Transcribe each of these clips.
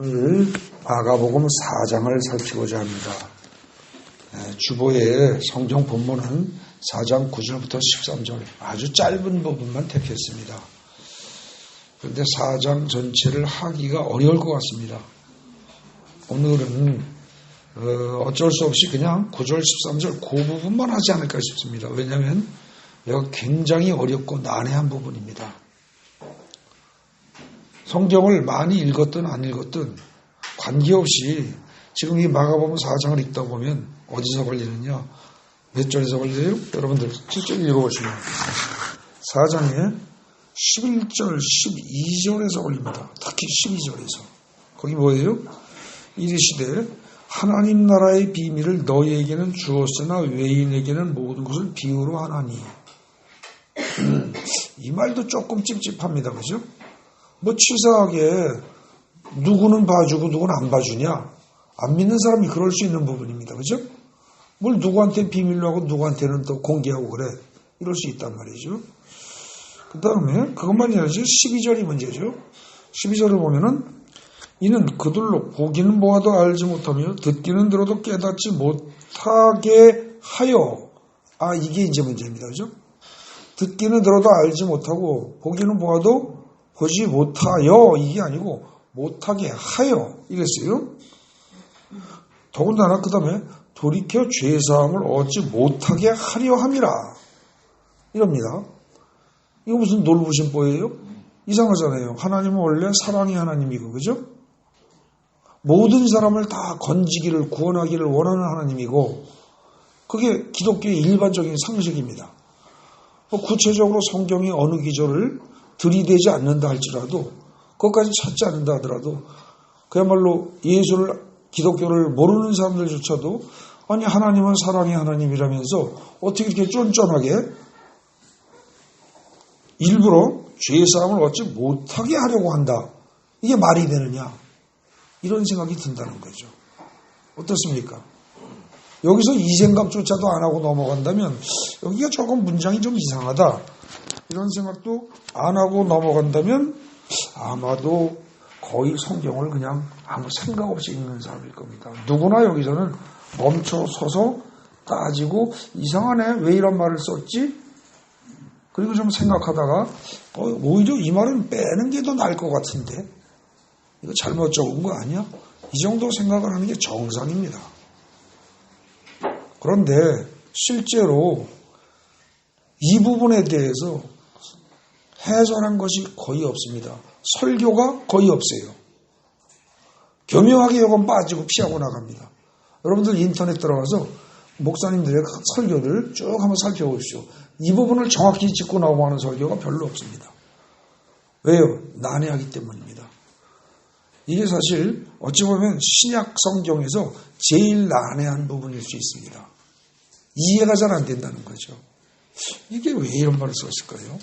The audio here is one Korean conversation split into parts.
오늘 마가복음 4장을 살피고자 합니다. 주보의 성경 본문은 4장 9절부터 13절 아주 짧은 부분만 택했습니다. 그런데 4장 전체를 하기가 어려울 것 같습니다. 오늘은 어쩔 수 없이 그냥 9절 13절 그 부분만 하지 않을까 싶습니다. 왜냐하면 이거 굉장히 어렵고 난해한 부분입니다. 성경을 많이 읽었든 안 읽었든 관계없이 지금 이 마가복음 4장을 읽다 보면 어디서 걸리느냐? 몇 절에서 걸려요? 여러분들 직접 읽어보시면 4장에 11절, 12절에서 걸립니다. 특히 12절에서. 거기 뭐예요? 이르시되 하나님 나라의 비밀을 너희에게는 주었으나 외인에게는 모든 것을 비유로 하나니. 이 말도 조금 찝찝합니다. 그죠? 뭐 치사하게 누구는 봐주고 누구는 안 봐주냐? 안 믿는 사람이 그럴 수 있는 부분입니다. 그죠? 뭘 누구한테 비밀로 하고 누구한테는 또 공개하고 그래. 이럴 수 있단 말이죠. 그 다음에 그것만이 아니죠. 12절이 문제죠. 12절을 보면은 이는 그들로 보기는 보아도 알지 못하며 듣기는 들어도 깨닫지 못하게 하여. 이게 이제 문제입니다. 그죠? 듣기는 들어도 알지 못하고 보기는 보아도 보지 못하여 이게 아니고 못하게 하여 이랬어요. 더군다나 그 다음에 돌이켜 죄사함을 얻지 못하게 하려 함이라 이럽니다. 이거 무슨 놀부심보예요? 이상하잖아요. 하나님은 원래 사랑의 하나님이고 그죠? 모든 사람을 다 건지기를 구원하기를 원하는 하나님이고 그게 기독교의 일반적인 상식입니다. 구체적으로 성경의 어느 기절을 들이대지 않는다 할지라도 그것까지 찾지 않는다 하더라도 그야말로 예수를 기독교를 모르는 사람들조차도 아니 하나님은 사랑의 하나님이라면서 어떻게 이렇게 쫀쫀하게 일부러 죄사함을 얻지 못하게 하려고 한다. 이게 말이 되느냐. 이런 생각이 든다는 거죠. 어떻습니까? 여기서 이 생각조차도 안 하고 넘어간다면 여기가 조금 문장이 좀 이상하다. 이런 생각도 안 하고 넘어간다면 아마도 거의 성경을 그냥 아무 생각 없이 읽는 사람일 겁니다. 누구나 여기서는 멈춰 서서 따지고 이상하네. 왜 이런 말을 썼지? 그리고 좀 생각하다가 오히려 이 말은 빼는 게 더 나을 것 같은데 이거 잘못 적은 거 아니야? 이 정도 생각을 하는 게 정상입니다. 그런데 실제로 이 부분에 대해서 해설한 것이 거의 없습니다. 설교가 거의 없어요. 교묘하게 이건 빠지고 피하고 나갑니다. 여러분들 인터넷 들어가서 목사님들의 설교를 쭉 한번 살펴보십시오. 이 부분을 정확히 짚고 나오고 하는 설교가 별로 없습니다. 왜요? 난해하기 때문입니다. 이게 사실 어찌 보면 신약 성경에서 제일 난해한 부분일 수 있습니다. 이해가 잘 안 된다는 거죠. 이게 왜 이런 말을 썼을까요?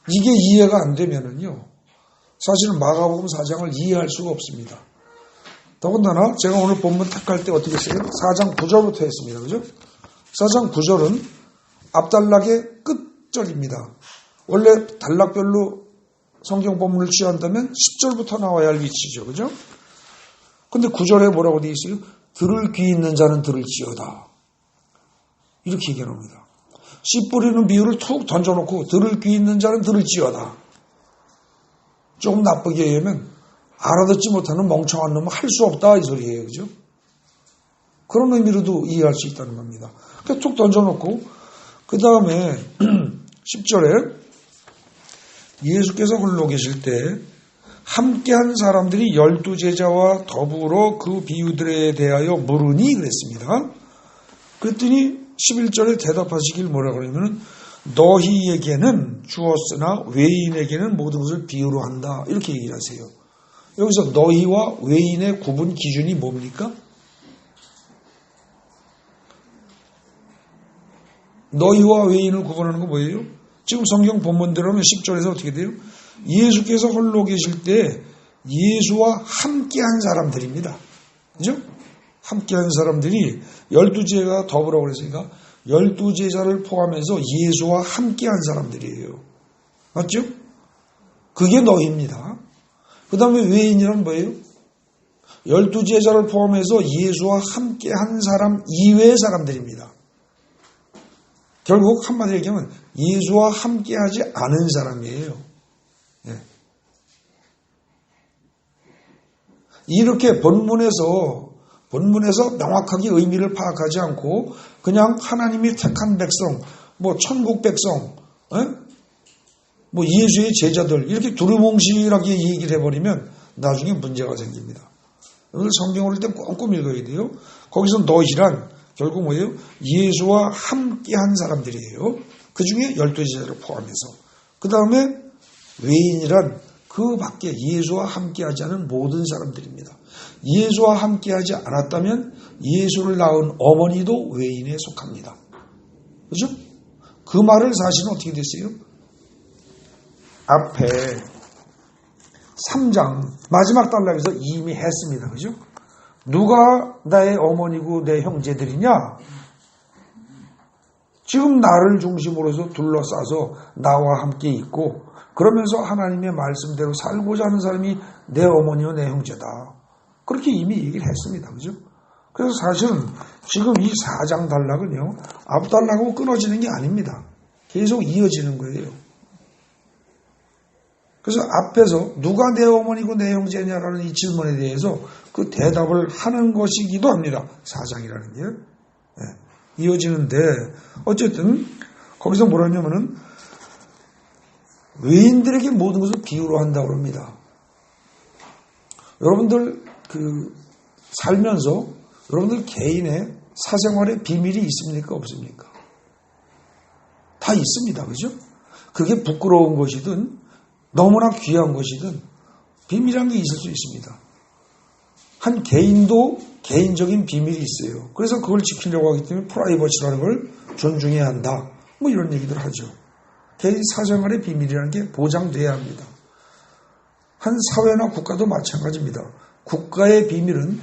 이게 이해가 안 되면은요, 사실은 마가복음 4장을 이해할 수가 없습니다. 더군다나 제가 오늘 본문 택할 때 어떻게 했어요? 4장 9절부터 했습니다. 그죠? 4장 9절은 앞단락의 끝절입니다. 원래 단락별로 성경 본문을 취한다면 10절부터 나와야 할 위치죠. 그죠? 근데 9절에 뭐라고 되어 있어요? 들을 귀 있는 자는 들을지어다. 이렇게 얘기합니다. 씨 뿌리는 비유를 툭 던져놓고 들을 귀 있는 자는 들을지어다. 조금 나쁘게 얘기하면 알아듣지 못하는 멍청한 놈은 할 수 없다 이 소리예요. 그죠? 그런 의미로도 이해할 수 있다는 겁니다. 그러니까 툭 던져놓고 그 다음에 10절에 예수께서 홀로 계실 때 함께한 사람들이 12제자와 더불어 그 비유들에 대하여 물으니 그랬습니다. 그랬더니 11절에 대답하시길 뭐라 그러냐면 너희에게는 주었으나 외인에게는 모든 것을 비유로 한다. 이렇게 얘기를 하세요. 여기서 너희와 외인의 구분 기준이 뭡니까? 너희와 외인을 구분하는 건 뭐예요? 지금 성경 본문대로는 10절에서 어떻게 돼요? 예수께서 홀로 계실 때 예수와 함께한 사람들입니다. 그죠? 함께한 사람들이 12제자가 더불어 그랬으니까 12제자를 포함해서 예수와 함께한 사람들이에요. 맞죠? 그게 너희입니다. 그 다음에 외인이란 뭐예요? 12제자를 포함해서 예수와 함께 한 사람 이외의 사람들입니다. 결국 한마디로 얘기하면 예수와 함께 하지 않은 사람이에요. 예. 이렇게 본문에서 명확하게 의미를 파악하지 않고 그냥 하나님이 택한 백성, 뭐 천국 백성, 뭐 예수의 제자들 이렇게 두루뭉실하게 얘기를 해버리면 나중에 문제가 생깁니다. 오늘 성경을 할 때 꼼꼼히 읽어야 돼요. 거기서 너희란 결국 뭐예요? 예수와 함께한 사람들이에요. 그 중에 12제자를 포함해서. 그 다음에 외인이란 그 밖에 예수와 함께하지 않은 모든 사람들입니다. 예수와 함께하지 않았다면 예수를 낳은 어머니도 외인에 속합니다. 그렇죠? 그 말을 사실은 어떻게 됐어요? 앞에 3장 마지막 단락에서 이미 했습니다. 그죠? 누가 나의 어머니고 내 형제들이냐? 지금 나를 중심으로 해서 둘러싸서 나와 함께 있고 그러면서 하나님의 말씀대로 살고자 하는 사람이 내 어머니와 내 형제다. 그렇게 이미 얘기를 했습니다. 그죠? 그래서 사실은 지금 이 4장 단락은요. 앞 단락하고 끊어지는 게 아닙니다. 계속 이어지는 거예요. 그래서 앞에서 누가 내 어머니고 내 형제냐라는 이 질문에 대해서 그 대답을 하는 것이기도 합니다. 4장이라는 게. 네. 이어지는데 어쨌든 거기서 뭐라냐면은 외인들에게 모든 것을 비유로 한다고 합니다. 여러분들 살면서 여러분들 개인의 사생활의 비밀이 있습니까? 없습니까? 다 있습니다. 그죠? 그게 부끄러운 것이든 너무나 귀한 것이든 비밀이라는 게 있을 수 있습니다. 한 개인도 개인적인 비밀이 있어요. 그래서 그걸 지키려고 하기 때문에 프라이버시라는 걸 존중해야 한다. 뭐 이런 얘기들 하죠. 개인 사생활의 비밀이라는 게 보장돼야 합니다. 한 사회나 국가도 마찬가지입니다. 국가의 비밀은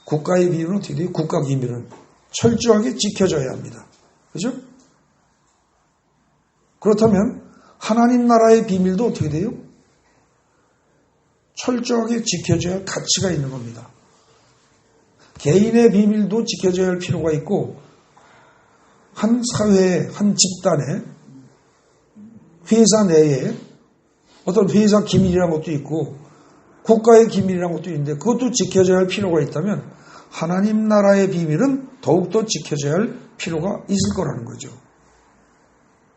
어떻게 돼요? 국가 기밀은 철저하게 지켜져야 합니다. 그죠? 그렇다면 하나님 나라의 비밀도 어떻게 돼요? 철저하게 지켜져야 할 가치가 있는 겁니다. 개인의 비밀도 지켜져야 할 필요가 있고 한 사회에, 한 집단에, 회사 내에 어떤 회사 기밀이라는 것도 있고 국가의 기밀이라는 것도 있는데 그것도 지켜져야 할 필요가 있다면 하나님 나라의 비밀은 더욱더 지켜져야 할 필요가 있을 거라는 거죠.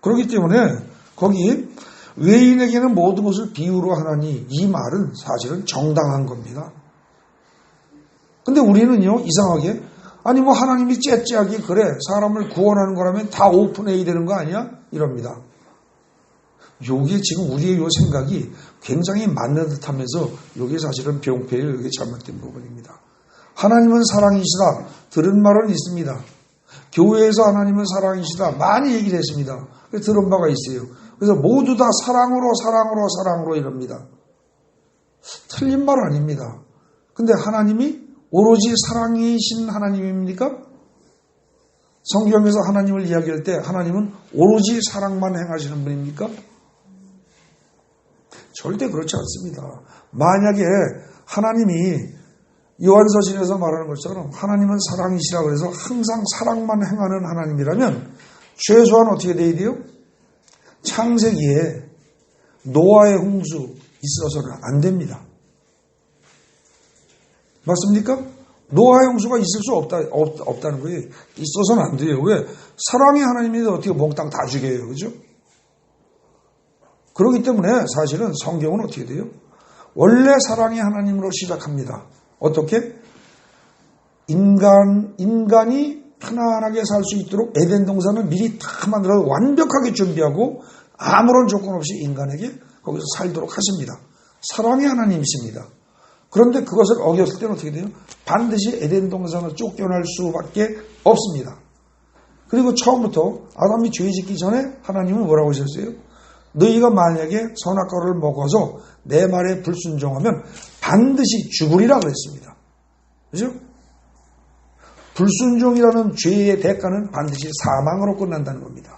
그렇기 때문에 거기 외인에게는 모든 것을 비유로 하나니 이 말은 사실은 정당한 겁니다. 근데 우리는요 이상하게 아니 뭐 하나님이 째째하게 그래 사람을 구원하는 거라면 다 오픈해야 되는 거 아니야? 이럽니다. 요게 지금 우리의 요 생각이 굉장히 맞는 듯 하면서 요게 사실은 병폐예요. 요게 잘못된 부분입니다. 하나님은 사랑이시다. 들은 말은 있습니다. 교회에서 하나님은 사랑이시다. 많이 얘기를 했습니다. 들은 바가 있어요. 그래서 모두 다 사랑으로 이럽니다. 틀린 말 아닙니다. 근데 하나님이 오로지 사랑이신 하나님입니까? 성경에서 하나님을 이야기할 때 하나님은 오로지 사랑만 행하시는 분입니까? 절대 그렇지 않습니다. 만약에 하나님이 요한서신에서 말하는 것처럼 하나님은 사랑이시라 그래서 항상 사랑만 행하는 하나님이라면 최소한 어떻게 돼야 돼요? 창세기에 노아의 홍수 있어서는 안 됩니다. 맞습니까? 노아의 홍수가 있을 수 없다는 거예요. 있어서는 안 돼요. 왜? 사랑의 하나님인데 어떻게 몽땅 다 죽여요. 그죠? 그렇기 때문에 사실은 성경은 어떻게 돼요? 원래 사랑의 하나님으로 시작합니다. 어떻게? 인간이 편안하게 살 수 있도록 에덴 동산을 미리 다 만들어서 완벽하게 준비하고 아무런 조건 없이 인간에게 거기서 살도록 하십니다. 사랑의 하나님이십니다. 그런데 그것을 어겼을 때는 어떻게 돼요? 반드시 에덴 동산을 쫓겨날 수밖에 없습니다. 그리고 처음부터 아담이 죄 짓기 전에 하나님은 뭐라고 하셨어요? 너희가 만약에 선악과를 먹어서 내 말에 불순종하면 반드시 죽으리라 그랬습니다. 그죠? 불순종이라는 죄의 대가는 반드시 사망으로 끝난다는 겁니다.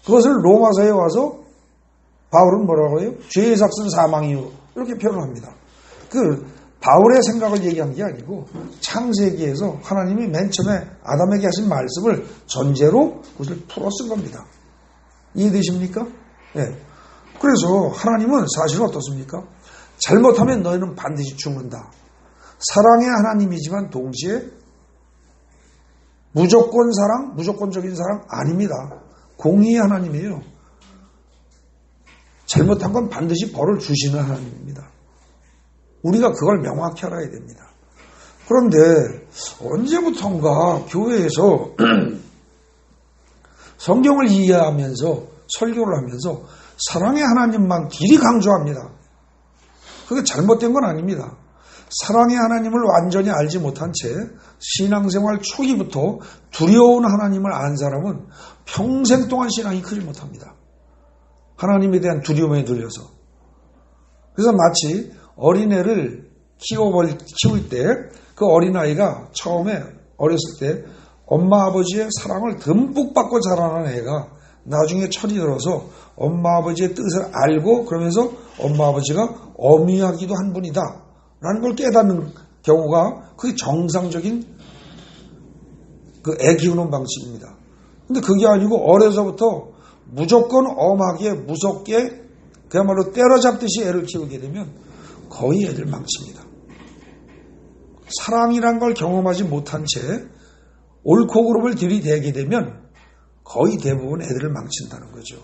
그것을 로마서에 와서 바울은 뭐라고 해요? 죄의 삭은 사망이요. 이렇게 표현합니다. 바울의 생각을 얘기한 게 아니고 창세기에서 하나님이 맨 처음에 아담에게 하신 말씀을 전제로 그것을 풀어 쓴 겁니다. 이해되십니까? 네. 그래서 하나님은 사실은 어떻습니까? 잘못하면 너희는 반드시 죽는다. 사랑의 하나님이지만 동시에 무조건 사랑, 무조건적인 사랑 아닙니다. 공의의 하나님이에요. 잘못한 건 반드시 벌을 주시는 하나님입니다. 우리가 그걸 명확히 알아야 됩니다. 그런데 언제부턴가 교회에서 성경을 이해하면서 설교를 하면서 사랑의 하나님만 길이 강조합니다. 그게 잘못된 건 아닙니다. 사랑의 하나님을 완전히 알지 못한 채 신앙생활 초기부터 두려운 하나님을 안 사람은 평생 동안 신앙이 크지 못합니다. 하나님에 대한 두려움에 들려서. 그래서 마치 어린애를 키울 때 그 어린아이가 처음에 어렸을 때 엄마 아버지의 사랑을 듬뿍 받고 자라는 애가 나중에 철이 들어서 엄마 아버지의 뜻을 알고 그러면서 엄마 아버지가 어미하기도 한 분이다 라는 걸 깨닫는 경우가 그게 정상적인 애 키우는 방식입니다. 근데 그게 아니고 어려서부터 무조건 엄하게 무섭게 그야말로 때려잡듯이 애를 키우게 되면 거의 애들 망칩니다. 사랑이란 걸 경험하지 못한 채 옳고 그름을 들이대게 되면 거의 대부분 애들을 망친다는 거죠.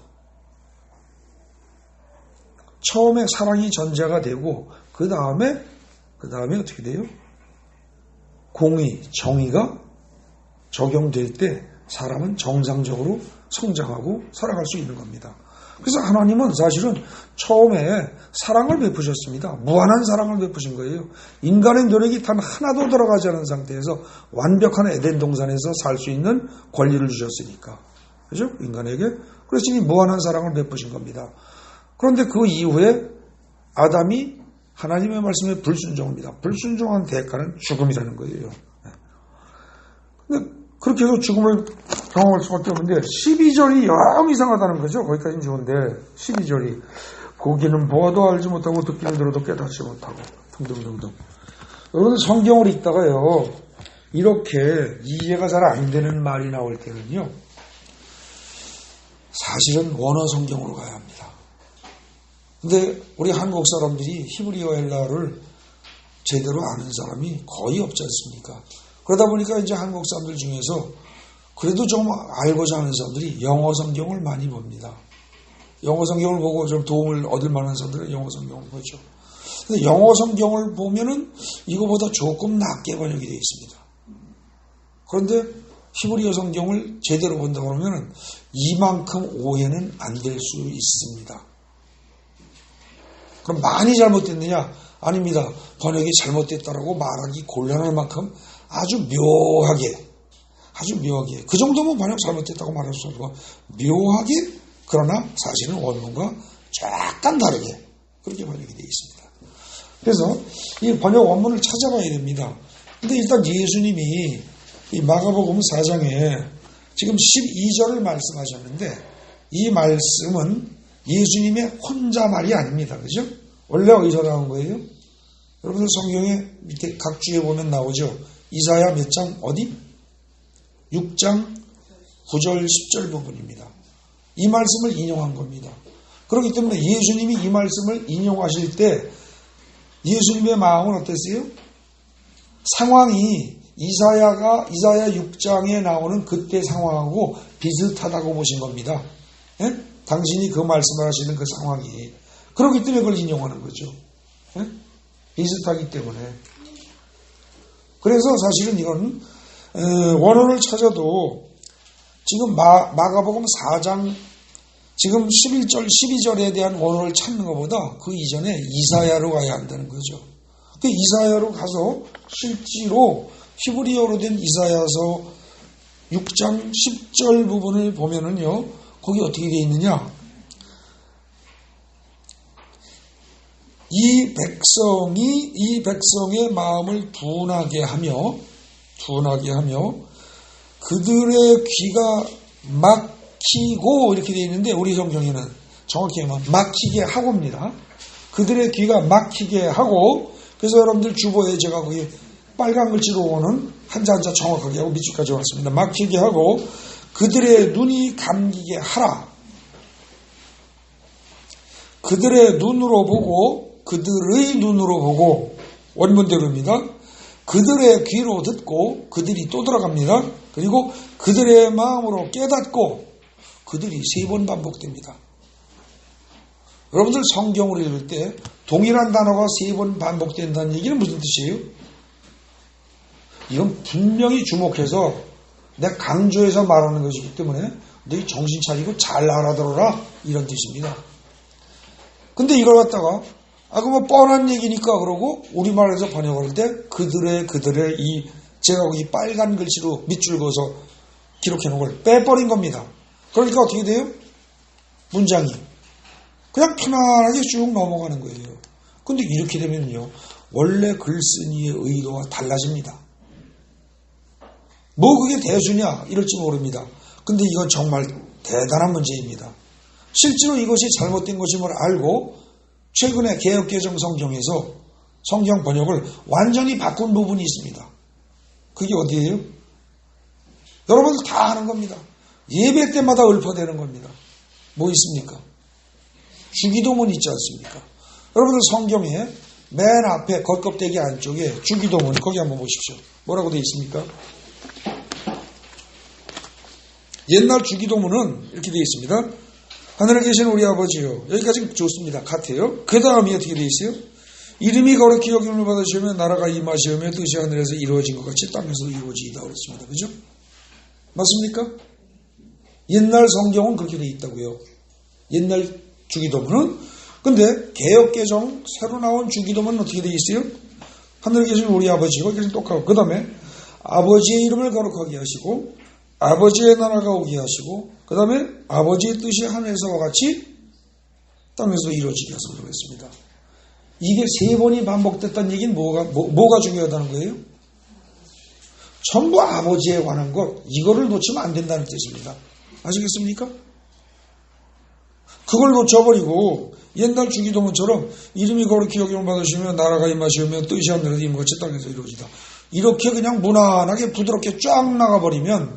처음에 사랑이 전제가 되고 그 다음에 어떻게 돼요? 공의, 정의가 적용될 때 사람은 정상적으로 성장하고 살아갈 수 있는 겁니다. 그래서 하나님은 사실은 처음에 사랑을 베푸셨습니다. 무한한 사랑을 베푸신 거예요. 인간의 노력이 단 하나도 들어가지 않은 상태에서 완벽한 에덴 동산에서 살 수 있는 권리를 주셨으니까. 그죠? 인간에게. 그래서 무한한 사랑을 베푸신 겁니다. 그런데 그 이후에 아담이 하나님의 말씀에 불순종합니다. 불순종한 대가는 죽음이라는 거예요. 근데 그렇게 해서 죽음을 경험할 수밖에 없는데 12절이 영 이상하다는 거죠. 거기까지는 좋은데 12절이 보기는 보아도 알지 못하고 듣기는 들어도 깨닫지 못하고 등등등등. 여러분 성경을 읽다가요 이렇게 이해가 잘 안 되는 말이 나올 때는요 사실은 원어 성경으로 가야 합니다. 근데 우리 한국 사람들이 히브리어 헬라어를 제대로 아는 사람이 거의 없지 않습니까? 그러다 보니까 이제 한국 사람들 중에서 그래도 좀 알고자 하는 사람들이 영어 성경을 많이 봅니다. 영어 성경을 보고 좀 도움을 얻을 만한 사람들은 영어 성경을 보죠. 근데 영어 성경을 보면은 이거보다 조금 낮게 번역이 되어 있습니다. 그런데 히브리어 성경을 제대로 본다고 그러면은 이만큼 오해는 안 될 수 있습니다. 그럼 많이 잘못됐느냐? 아닙니다. 번역이 잘못됐다라고 말하기 곤란할 만큼 아주 묘하게 그 정도면 번역 잘못됐다고 말할 수 없고 묘하게 그러나 사실은 원문과 약간 다르게 그렇게 번역이 되어 있습니다. 그래서 이 번역 원문을 찾아봐야 됩니다. 근데 일단 예수님이 이 마가복음 4장에 지금 12절을 말씀하셨는데 이 말씀은 예수님의 혼자 말이 아닙니다. 그죠? 원래 어디서 나온 거예요? 여러분들 성경에 밑에 각 주에 보면 나오죠. 이사야 몇 장 어디? 6장 9절 10절 부분입니다. 이 말씀을 인용한 겁니다. 그렇기 때문에 예수님이 이 말씀을 인용하실 때 예수님의 마음은 어땠어요? 상황이 이사야 6장에 나오는 그때 상황하고 비슷하다고 보신 겁니다. 예? 당신이 그 말씀을 하시는 그 상황이. 그렇기 때문에 그걸 인용하는 거죠. 예? 비슷하기 때문에. 그래서 사실은 이건 원어를 찾아도 지금 마가복음 4장 지금 11절 12절에 대한 원어를 찾는 것보다 그 이전에 이사야로 가야 한다는 거죠. 그 이사야로 가서 실제로 히브리어로 된 이사야서 6장 10절 부분을 보면은요 거기 어떻게 되어 있느냐? 이 백성의 마음을 둔하게 하며 그들의 귀가 막히고 이렇게 되어 있는데 우리 성경에는 정확히 하면 막히게 하고입니다. 그들의 귀가 막히게 하고, 그래서 여러분들 주보에 제가 거기 빨간 글씨로 오는 한자 한자 정확하게 하고 밑줄까지 왔습니다. 막히게 하고 그들의 눈이 감기게 하라. 그들의 눈으로 보고 그들의 눈으로 보고 원문대로입니다. 그들의 귀로 듣고 그들이 또 들어갑니다. 그리고 그들의 마음으로 깨닫고 그들이 3번 반복됩니다. 여러분들 성경으로 읽을 때 동일한 단어가 3번 반복된다는 얘기는 무슨 뜻이에요? 이건 분명히 주목해서 내가 강조해서 말하는 것이기 때문에 너희 정신 차리고 잘 알아들어라 이런 뜻입니다. 근데 이걸 갖다가 뭐 뻔한 얘기니까 그러고 우리말에서 번역할 때 그들의 제가 이 빨간 글씨로 밑줄 그어서 기록해 놓은 걸 빼버린 겁니다. 그러니까 어떻게 돼요? 문장이 그냥 편안하게 쭉 넘어가는 거예요. 근데 이렇게 되면요 원래 글쓴이의 의도와 달라집니다. 뭐 그게 대수냐 이럴지 모릅니다. 근데 이건 정말 대단한 문제입니다. 실제로 이것이 잘못된 것임을 알고 최근에 개역개정 성경에서 성경 번역을 완전히 바꾼 부분이 있습니다. 그게 어디예요? 여러분들 다 아는 겁니다. 예배 때마다 읊어대는 겁니다. 뭐 있습니까? 주기도문 있지 않습니까? 여러분들 성경에 맨 앞에 겉껍데기 안쪽에 주기도문 거기 한번 보십시오. 뭐라고 되어 있습니까? 옛날 주기도문은 이렇게 되어 있습니다. 하늘에 계신 우리 아버지요. 여기까지 좋습니다. 같아요. 그 다음이 어떻게 되어 있어요? 이름이 거룩히 여김을 받으시면 나라가 임하시오며 뜻이 하늘에서 이루어진 것 같이 땅에서도 이루어지이다 그랬습니다. 그죠? 맞습니까? 옛날 성경은 그렇게 되어 있다고요. 옛날 주기도문은. 근데 개역개정 새로 나온 주기도문은 어떻게 되어 있어요? 하늘에 계신 우리 아버지고 계신 똑같고 그 다음에 아버지의 이름을 거룩하게 하시고 아버지의 나라가 오게 하시고 그 다음에 아버지의 뜻이 하늘에서와 같이 땅에서 이루어지게 하소서 그랬습니다. 이게 3번이 반복됐다는 얘기는 뭐가 중요하다는 거예요? 전부 아버지에 관한 것 이거를 놓치면 안 된다는 뜻입니다. 아시겠습니까? 그걸 놓쳐버리고 옛날 주기도문처럼 이름이 거룩히 여김을 받으시며 나라가 임하시오며 뜻이 하늘에서 임같이 땅에서 이루어지다. 이렇게 그냥 무난하게 부드럽게 쫙 나가버리면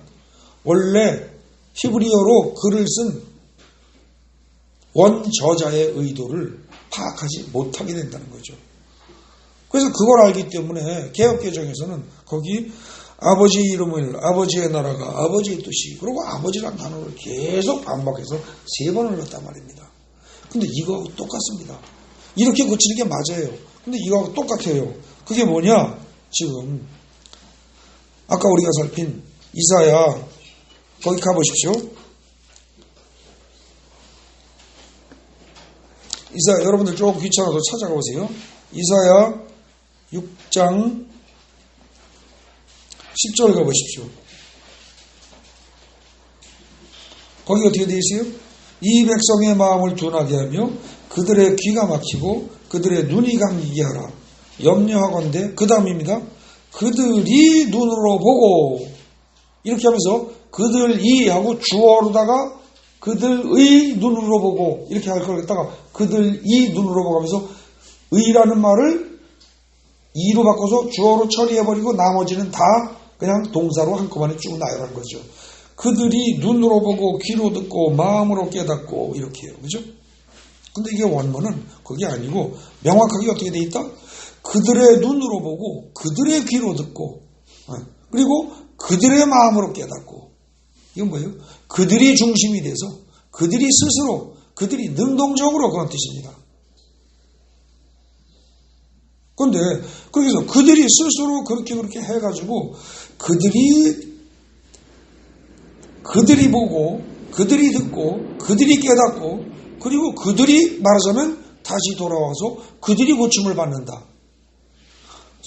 원래 히브리어로 글을 쓴 원저자의 의도를 파악하지 못하게 된다는 거죠. 그래서 그걸 알기 때문에 개역개정에서는 거기 아버지의 이름을 아버지의 나라가 아버지의 뜻이 그리고 아버지란 단어를 계속 반복해서 3번을 넣었단 말입니다. 근데 이거하고 똑같습니다. 이렇게 고치는 게 맞아요. 근데 이거하고 똑같아요. 그게 뭐냐? 지금 아까 우리가 살핀 이사야 거기 가보십시오. 이사야 여러분들 조금 귀찮아도 찾아가 보세요. 이사야 6장 10절 가보십시오. 거기 어떻게 되어 있어요? 이 백성의 마음을 둔하게 하며 그들의 귀가 막히고 그들의 눈이 감기게 하라. 염려하건대 그 다음입니다. 그들이 눈으로 보고 이렇게 하면서 그들이 하고 주어로다가 그들의 눈으로 보고 이렇게 할 걸 갖다가 그들이 눈으로 보고 하면서 의라는 말을 이로 바꿔서 주어로 처리해버리고 나머지는 다 그냥 동사로 한꺼번에 쭉 나열한 거죠. 그들이 눈으로 보고 귀로 듣고 마음으로 깨닫고 이렇게 해요. 그죠? 근데 이게 원문은 그게 아니고 명확하게 어떻게 돼 있다? 그들의 눈으로 보고 그들의 귀로 듣고 그리고 그들의 마음으로 깨닫고 이건 뭐예요? 그들이 중심이 돼서 그들이 스스로 그들이 능동적으로 그런 뜻입니다. 그런데 거기서 그들이 스스로 그렇게 해가지고 그들이 보고 그들이 듣고 그들이 깨닫고 그리고 그들이 말하자면 다시 돌아와서 그들이 고침을 받는다.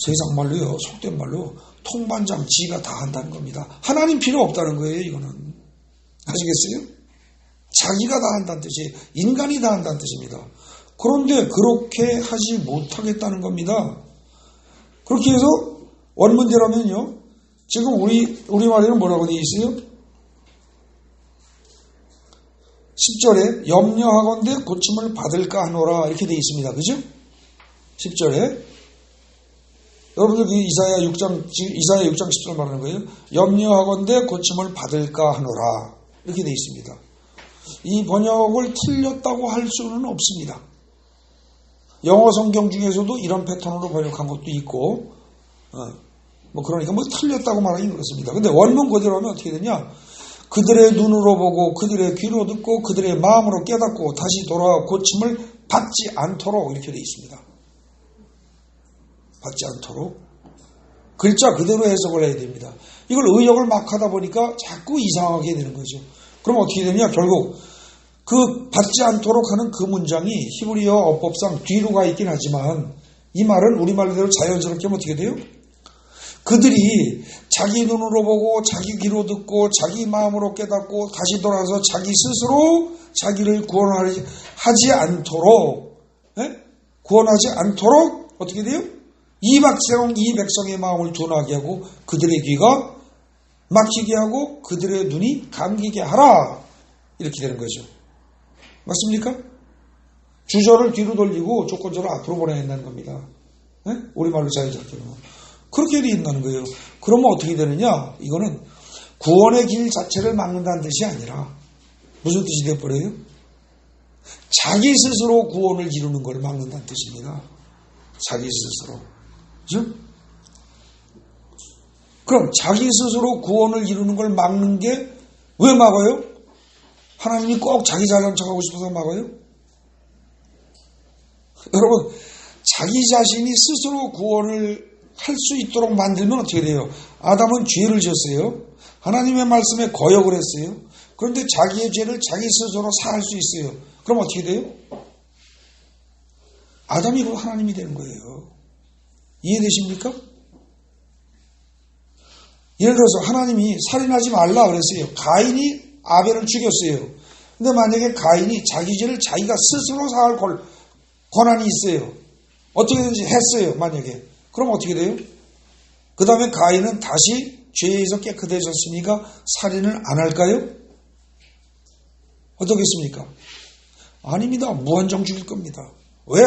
세상 말로요, 속된 말로 통반장 지가 다 한다는 겁니다. 하나님 필요 없다는 거예요, 이거는. 아시겠어요? 자기가 다 한다는 뜻이 인간이 다 한다는 뜻입니다. 그런데 그렇게 하지 못하겠다는 겁니다. 그렇게 해서 원문대로면요, 지금 우리 말에는 뭐라고 되어 있어요? 10절에 염려하건대 고침을 받을까 하노라 이렇게 되어 있습니다. 그죠? 10절에 여러분들 이사야 6장 10절 말하는 거예요. 염려하건대 고침을 받을까 하노라 이렇게 되어 있습니다. 이 번역을 틀렸다고 할 수는 없습니다. 영어 성경 중에서도 이런 패턴으로 번역한 것도 있고 그러니까 틀렸다고 말하긴 그렇습니다. 근데 원문 그대로 하면 어떻게 되냐? 그들의 눈으로 보고 그들의 귀로 듣고 그들의 마음으로 깨닫고 다시 돌아와 고침을 받지 않도록 이렇게 되어 있습니다. 받지 않도록. 글자 그대로 해석을 해야 됩니다. 이걸 의역을 막 하다 보니까 자꾸 이상하게 되는 거죠. 그럼 어떻게 되냐? 결국 그 받지 않도록 하는 그 문장이 히브리어 어법상 뒤로 가 있긴 하지만 이 말은 우리말대로 자연스럽게 하면 어떻게 돼요? 그들이 자기 눈으로 보고 자기 귀로 듣고 자기 마음으로 깨닫고 다시 돌아와서 자기 스스로 자기를 구원하지 않도록 구원하지 않도록 어떻게 돼요? 이 백성의 마음을 둔하게 하고 그들의 귀가 막히게 하고 그들의 눈이 감기게 하라 이렇게 되는 거죠. 맞습니까? 주절을 뒤로 돌리고 조건절을 앞으로 보내야 한다는 겁니다. 우리말로 자연스럽게 그렇게 되어 있다는 거예요. 그러면 어떻게 되느냐? 이거는 구원의 길 자체를 막는다는 뜻이 아니라 무슨 뜻이 되어버려요? 자기 스스로 구원을 이루는 걸 막는다는 뜻입니다. 자기 스스로. 그죠? 그럼 자기 스스로 구원을 이루는 걸 막는 게 왜 막아요? 하나님이 꼭 자기 잘난 척하고 싶어서 막아요? 여러분, 자기 자신이 스스로 구원을 할 수 있도록 만들면 어떻게 돼요? 아담은 죄를 지었어요. 하나님의 말씀에 거역을 했어요. 그런데 자기의 죄를 자기 스스로 사할 수 있어요. 그럼 어떻게 돼요? 아담이 곧 하나님이 되는 거예요. 이해되십니까? 예를 들어서 하나님이 살인하지 말라 그랬어요. 가인이 아벨을 죽였어요. 근데 만약에 가인이 자기 죄를 자기가 스스로 사할 권한이 있어요. 어떻게든지 했어요. 만약에. 그럼 어떻게 돼요? 그 다음에 가인은 다시 죄에서 깨끗해졌으니까 살인을 안 할까요? 어떻겠습니까? 아닙니다. 무한정 죽일 겁니다. 왜?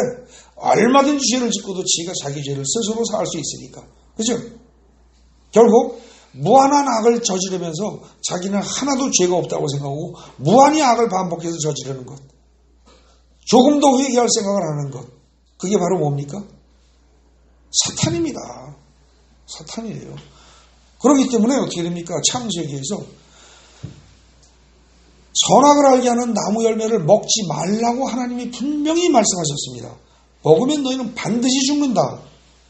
얼마든지 죄를 짓고도 지가 자기 죄를 스스로 사할 수 있으니까. 그죠? 결국 무한한 악을 저지르면서 자기는 하나도 죄가 없다고 생각하고 무한히 악을 반복해서 저지르는 것. 조금 더 회개할 생각을 안 하는 것. 그게 바로 뭡니까? 사탄입니다. 사탄이에요. 그렇기 때문에 어떻게 됩니까? 창세기에서 선악을 알게 하는 나무 열매를 먹지 말라고 하나님이 분명히 말씀하셨습니다. 먹으면 너희는 반드시 죽는다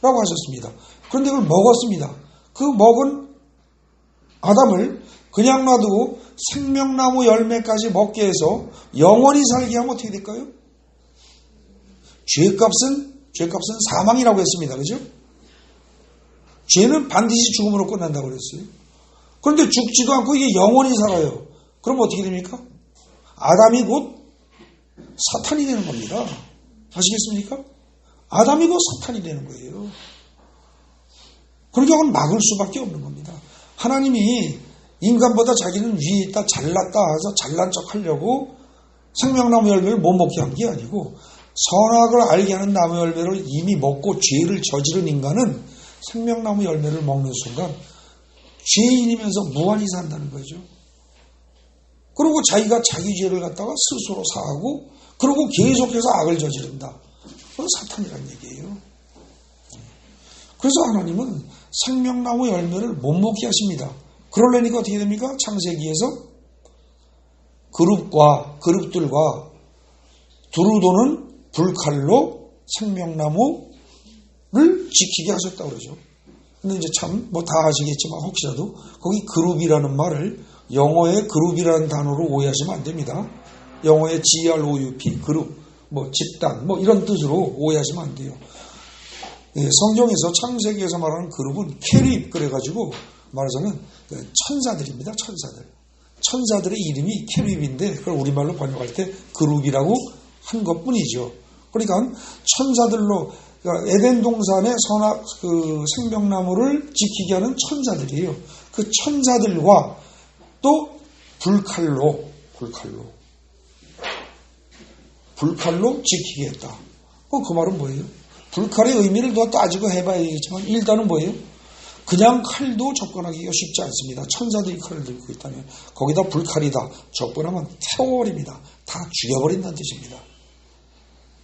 라고 하셨습니다. 그런데 그걸 먹었습니다. 그 먹은 아담을 그냥 놔두고 생명나무 열매까지 먹게 해서 영원히 살게 하면 어떻게 될까요? 죄값은 사망이라고 했습니다. 그죠? 죄는 반드시 죽음으로 끝난다고 그랬어요. 그런데 죽지도 않고 이게 영원히 살아요. 그럼 어떻게 됩니까? 아담이 곧 사탄이 되는 겁니다. 아시겠습니까? 아담이 곧 사탄이 되는 거예요. 그러니까 그건 막을 수밖에 없는 겁니다. 하나님이 인간보다 자기는 위에 있다, 잘났다 해서 잘난 척 하려고 생명나무 열매를 못 먹게 한 게 아니고 선악을 알게 하는 나무 열매를 이미 먹고 죄를 저지른 인간은 생명나무 열매를 먹는 순간 죄인이면서 무한히 산다는 거죠. 그리고 자기가 자기 죄를 갖다가 스스로 사하고 그리고 계속해서 악을 저지른다. 그건 사탄이란 얘기예요. 그래서 하나님은 생명나무 열매를 못 먹게 하십니다. 그러려니까 어떻게 됩니까? 창세기에서 그룹들과 두루 도는 불칼로 생명나무를 지키게 하셨다고 그러죠. 근데 이제 참 다 아시겠지만 혹시라도 거기 그룹이라는 말을 영어의 그룹이라는 단어로 오해하시면 안 됩니다. 영어의 GROUP 그룹, 집단 이런 뜻으로 오해하시면 안 돼요. 성경에서 창세기에서 말하는 그룹은 캐립 그래가지고 말하자면 천사들입니다. 천사들의 이름이 캐립인데 그걸 우리말로 번역할 때 그룹이라고 한 것뿐이죠. 그러니까 천사들로 그러니까 에덴 동산의 생명나무를 지키게 하는 천사들이에요. 그 천사들과 또 불칼로 불칼로 지키겠다. 그 말은 뭐예요? 불칼의 의미를 더 따지고 해봐야겠지만 일단은 뭐예요? 그냥 칼도 접근하기가 쉽지 않습니다. 천사들이 칼을 들고 있다면 거기다 불칼이다. 접근하면 태워버립니다. 다 죽여버린다는 뜻입니다.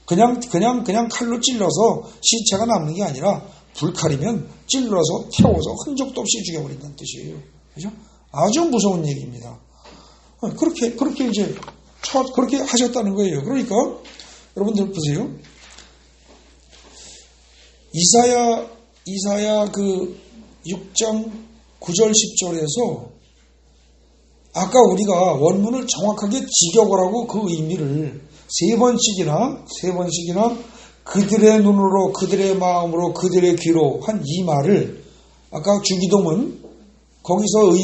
그냥 칼로 찔러서 시체가 남는 게 아니라 불칼이면 찔러서 태워서 흔적도 없이 죽여버린다는 뜻이에요. 그죠? 아주 무서운 얘기입니다. 그렇게 이제 그렇게 하셨다는 거예요. 그러니까 여러분들 보세요. 이사야 그 6장 9절 10절에서 아까 우리가 원문을 정확하게 직역을 하고 그 의미를 세 번씩이나 그들의 눈으로 그들의 마음으로 그들의 귀로 한 이 말을 아까 주기도문 거기서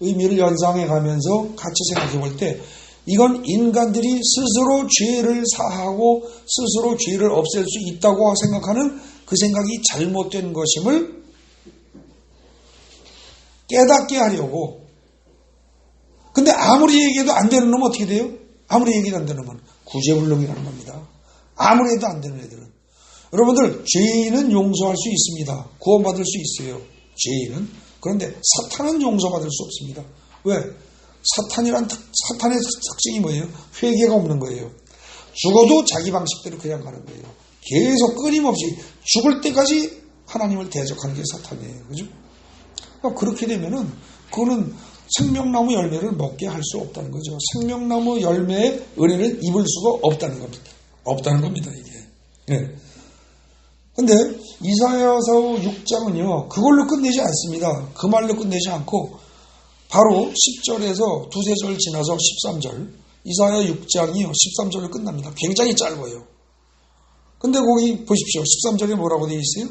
의미를 연상해 가면서 같이 생각해 볼 때 이건 인간들이 스스로 죄를 사하고 스스로 죄를 없앨 수 있다고 생각하는 그 생각이 잘못된 것임을 깨닫게 하려고. 근데 아무리 얘기해도 안 되는 놈은 어떻게 돼요? 아무리 얘기도 안 되는 놈은 구제불능이라는 겁니다. 아무리 해도 안 되는 애들은. 여러분들 죄인은 용서할 수 있습니다. 구원받을 수 있어요. 죄인은. 그런데 사탄은 용서받을 수 없습니다. 왜? 사탄의 특징이 뭐예요? 회개가 없는 거예요. 죽어도 자기 방식대로 그냥 가는 거예요. 계속 끊임없이 죽을 때까지 하나님을 대적하는 게 사탄이에요. 그죠? 그러니까 그렇게 되면은 그거는 생명나무 열매를 먹게 할 수 없다는 거죠. 생명나무 열매의 은혜를 입을 수가 없다는 겁니다. 없다는 겁니다, 이게. 네. 근데 이사야서 6장은요, 그걸로 끝내지 않습니다. 그 말로 끝내지 않고 바로 10절에서 두세 절 지나서 13절, 이사야 6장이요, 13절로 끝납니다. 굉장히 짧아요. 근데 거기 보십시오. 13절에 뭐라고 되어 있어요?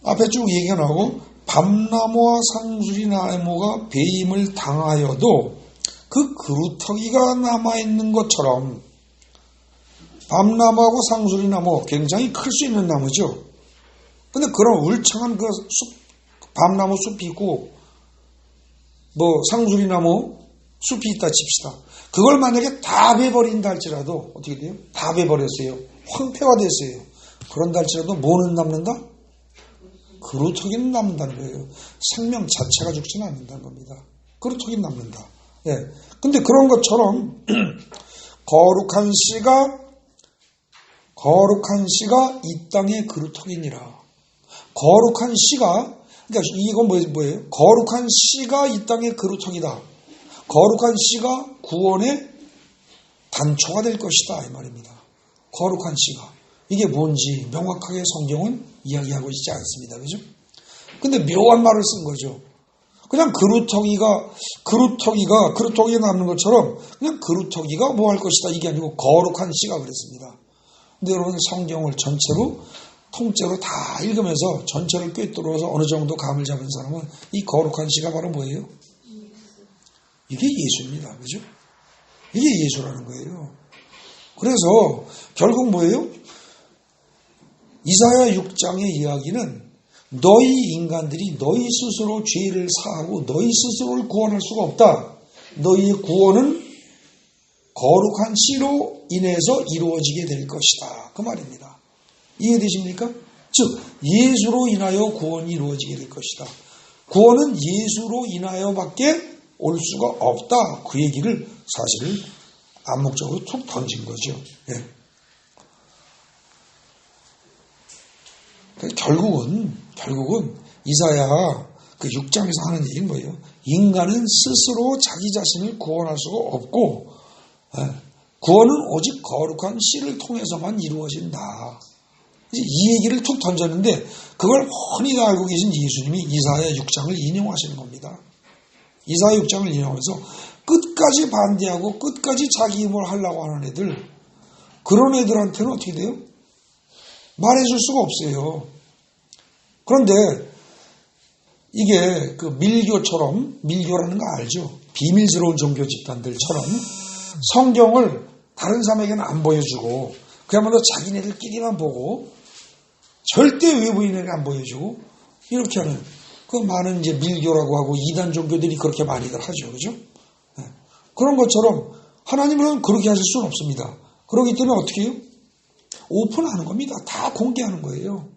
앞에 쭉 얘기가 나오고 밤나무와 상수리나무가 배임을 당하여도 그 그루터기가 남아있는 것처럼 밤나무하고 상수리나무 굉장히 클 수 있는 나무죠. 근데 그런 울창한 그 밤나무 숲이 있고 상수리나무 숲이 있다 칩시다. 그걸 만약에 다 베버린다 할지라도 어떻게 돼요? 다 베버렸어요. 황폐화 됐어요. 그런다 할지라도 뭐는 남는다? 그루터기는 남는다는 거예요. 생명 자체가 죽지는 않는다는 겁니다. 그루터기는 남는다. 예. 근데 그런 것처럼 거룩한 씨가 이 땅의 그루터기니라. 거룩한 씨가, 그러니까 이건 뭐예요? 거룩한 씨가 이 땅의 그루터기다. 거룩한 씨가 구원의 단초가 될 것이다 이 말입니다. 거룩한 씨가. 이게 뭔지 명확하게 성경은 이야기하고 있지 않습니다. 그죠? 근데 묘한 말을 쓴 거죠. 그냥 그루터기가 남는 것처럼 그냥 그루터기가 뭐 할 것이다 이게 아니고 거룩한 씨가 그랬습니다. 근데 여러분 성경을 전체로 통째로 다 읽으면서 전체를 꿰뚫어서 어느 정도 감을 잡은 사람은 이 거룩한 씨가 바로 뭐예요? 이게 예수입니다. 그죠? 이게 예수라는 거예요. 그래서 결국 뭐예요? 이사야 6장의 이야기는 너희 인간들이 너희 스스로 죄를 사하고 너희 스스로를 구원할 수가 없다. 너희의 구원은 거룩한 씨로 인해서 이루어지게 될 것이다. 그 말입니다. 이해되십니까? 즉 예수로 인하여 구원이 이루어지게 될 것이다. 구원은 예수로 인하여밖에 올 수가 없다. 그 얘기를 사실은 암묵적으로 툭 던진 거죠. 예. 결국은 이사야 그 6장에서 하는 얘기는 뭐예요? 인간은 스스로 자기 자신을 구원할 수가 없고 구원은 오직 거룩한 씨를 통해서만 이루어진다. 이 얘기를 툭 던졌는데 그걸 훤히 다 알고 계신 예수님이 이사야 6장을 인용하시는 겁니다. 이사야 6장을 인용하면서 끝까지 반대하고 끝까지 자기 힘을 하려고 하는 애들, 그런 애들한테는 어떻게 돼요? 말해줄 수가 없어요. 그런데 이게 그 밀교라는 거 알죠? 비밀스러운 종교 집단들처럼 성경을 다른 사람에게는 안 보여주고 그야말로 자기네들끼리만 보고 절대 외부인에게 안 보여주고 이렇게 하는 그 많은 이제 밀교라고 하고 이단 종교들이 그렇게 많이들 하죠. 그죠? 네. 그런 것처럼 하나님은 그렇게 하실 수는 없습니다. 그렇기 때문에 어떻게 해요? 오픈하는 겁니다. 다 공개하는 거예요.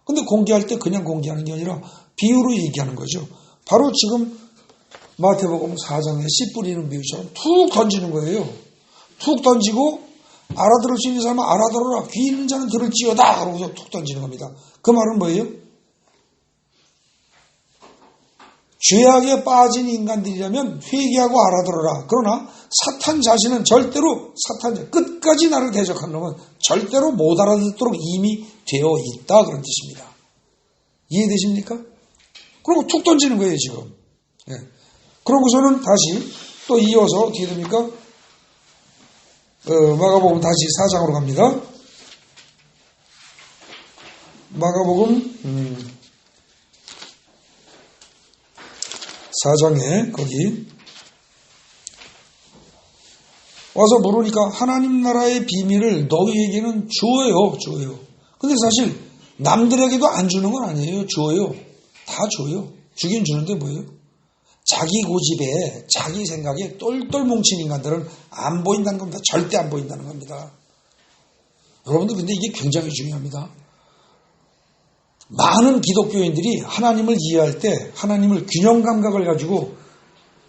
근데 공개할 때 그냥 공개하는 게 아니라 비유로 얘기하는 거죠. 바로 지금 마태복음 4장에 씨 뿌리는 비유처럼 툭 던지는 거예요. 툭 던지고 알아들을 수 있는 사람은 알아들어라. 귀 있는 자는 들을지어다. 그러고서 툭 던지는 겁니다. 그 말은 뭐예요? 죄악에 빠진 인간들이라면 회개하고 알아들어라. 그러나 사탄 자신은 절대로 끝까지 나를 대적한 놈은 절대로 못 알아듣도록 이미 되어 있다. 그런 뜻입니다. 이해되십니까? 그리고 툭 던지는 거예요 지금. 예. 그러고서는 다시 또 이어서 어떻게 됩니까? 마가복음 다시 4장으로 갑니다. 마가복음 4장에 거기 와서 물으니까 하나님 나라의 비밀을 너희에게는 줘요. 근데 사실 남들에게도 안 주는 건 아니에요. 줘요. 다 줘요. 주긴 주는데 뭐예요? 자기 고집에 자기 생각에 똘똘 뭉친 인간들은 안 보인다는 겁니다. 절대 안 보인다는 겁니다. 여러분들 근데 이게 굉장히 중요합니다. 많은 기독교인들이 하나님을 이해할 때 하나님을 균형 감각을 가지고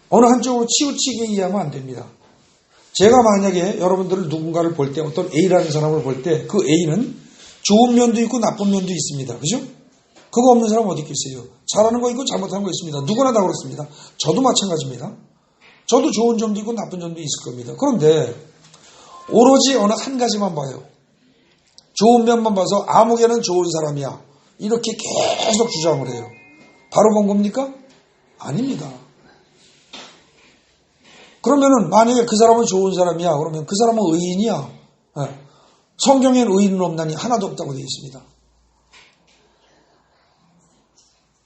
어느 한쪽으로 치우치게 이해하면 안 됩니다. 제가 만약에 여러분들을 누군가를 볼 때 어떤 A라는 사람을 볼 때 그 A는 좋은 면도 있고 나쁜 면도 있습니다. 그죠? 그거 없는 사람 어디 있겠어요? 잘하는 거 있고 잘못하는 거 있습니다. 누구나 다 그렇습니다. 저도 마찬가지입니다. 저도 좋은 점도 있고 나쁜 점도 있을 겁니다. 그런데 오로지 어느 한 가지만 봐요. 좋은 면만 봐서 아무개는 좋은 사람이야. 이렇게 계속 주장을 해요. 바로 본 겁니까? 아닙니다. 그러면은 만약에 그 사람은 좋은 사람이야. 그러면 그 사람은 의인이야. 성경엔 의인은 없나니 하나도 없다고 되어 있습니다.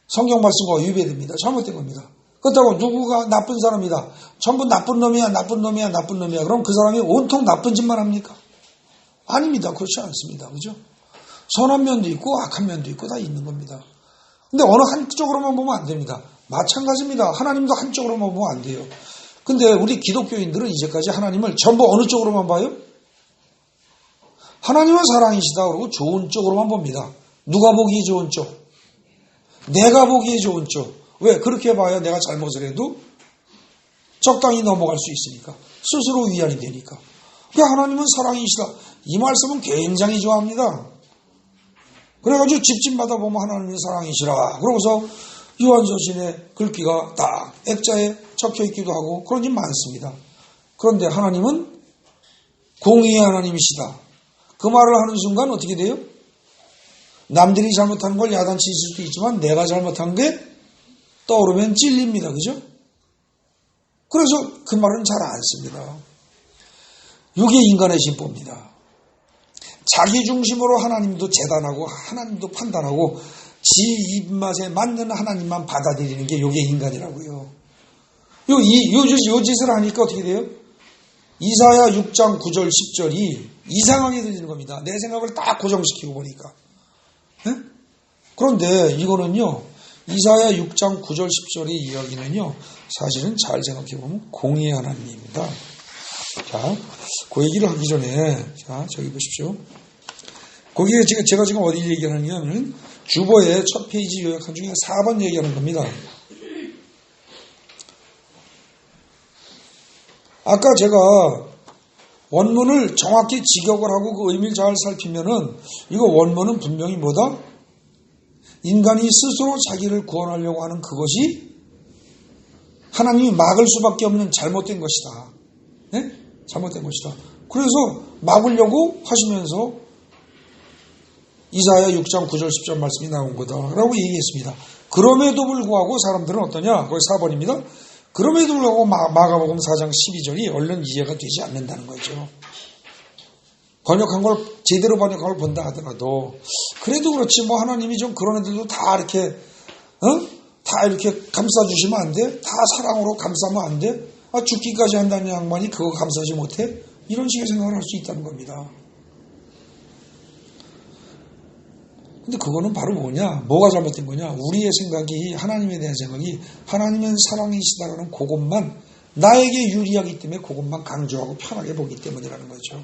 성경 말씀과 위배됩니다. 잘못된 겁니다. 그렇다고 누구가 나쁜 사람이다. 전부 나쁜 놈이야. 그럼 그 사람이 온통 나쁜 짓만 합니까? 아닙니다. 그렇지 않습니다. 그죠? 선한 면도 있고 악한 면도 있고 다 있는 겁니다. 근데 어느 한쪽으로만 보면 안 됩니다. 마찬가지입니다. 하나님도 한쪽으로만 보면 안 돼요. 근데 우리 기독교인들은 이제까지 하나님을 전부 어느 쪽으로만 봐요? 하나님은 사랑이시다 그러고 좋은 쪽으로만 봅니다. 누가 보기에 좋은 쪽? 내가 보기에 좋은 쪽. 왜? 그렇게 봐야 내가 잘못을 해도 적당히 넘어갈 수 있으니까. 스스로 위안이 되니까. 하나님은 사랑이시다. 이 말씀은 굉장히 좋아합니다. 그래가지고 집집마다 보면 하나님이 사랑이시라. 그러고서 요한서신의 글귀가 딱 액자에 적혀 있기도 하고 그런 집 많습니다. 그런데 하나님은 공의의 하나님이시다. 그 말을 하는 순간 어떻게 돼요? 남들이 잘못하는 걸 야단칠 수도 있지만 내가 잘못한 게 떠오르면 찔립니다. 그죠? 그래서 그 말은 잘 안 씁니다. 이게 인간의 심보입니다. 자기 중심으로 하나님도 재단하고 하나님도 판단하고 지 입맛에 맞는 하나님만 받아들이는 게 이게 인간이라고요. 요 짓을 하니까 어떻게 돼요? 이사야 6장 9절 10절이 이상하게 들리는 겁니다. 내 생각을 딱 고정시키고 보니까. 네? 그런데 이거는요. 이사야 6장 9절 10절의 이야기는요. 사실은 잘 생각해보면 공의의 하나님입니다. 자, 그 얘기를 하기 전에 자 저기 보십시오. 거기에 제가 지금 어디 얘기하느냐면 주보의 첫 페이지 요약한 중에 4번 얘기하는 겁니다. 아까 제가 원문을 정확히 직역을 하고 그 의미를 잘 살피면은 이거 원문은 분명히 뭐다? 인간이 스스로 자기를 구원하려고 하는 그것이 하나님이 막을 수밖에 없는 잘못된 것이다. 네? 잘못된 것이다. 그래서 막으려고 하시면서 이사야 6장 9절 10절 말씀이 나온 거다라고 얘기했습니다. 그럼에도 불구하고 사람들은 어떠냐? 거기 4번입니다. 그럼에도 불구하고 마가복음 4장 12절이 얼른 이해가 되지 않는다는 거죠. 제대로 번역한 걸 본다 하더라도 그래도 그렇지 뭐 하나님이 좀 그런 애들도 다 이렇게 다 이렇게 감싸주시면 안 돼? 다 사랑으로 감싸면 안 돼? 죽기까지 한다는 양반이 그거 감싸지 못해? 이런 식의 생각을 할 수 있다는 겁니다. 근데 그거는 바로 뭐냐? 뭐가 잘못된 거냐? 우리의 생각이, 하나님에 대한 생각이 하나님은 사랑이시다라는 그것만 나에게 유리하기 때문에 그것만 강조하고 편하게 보기 때문이라는 거죠.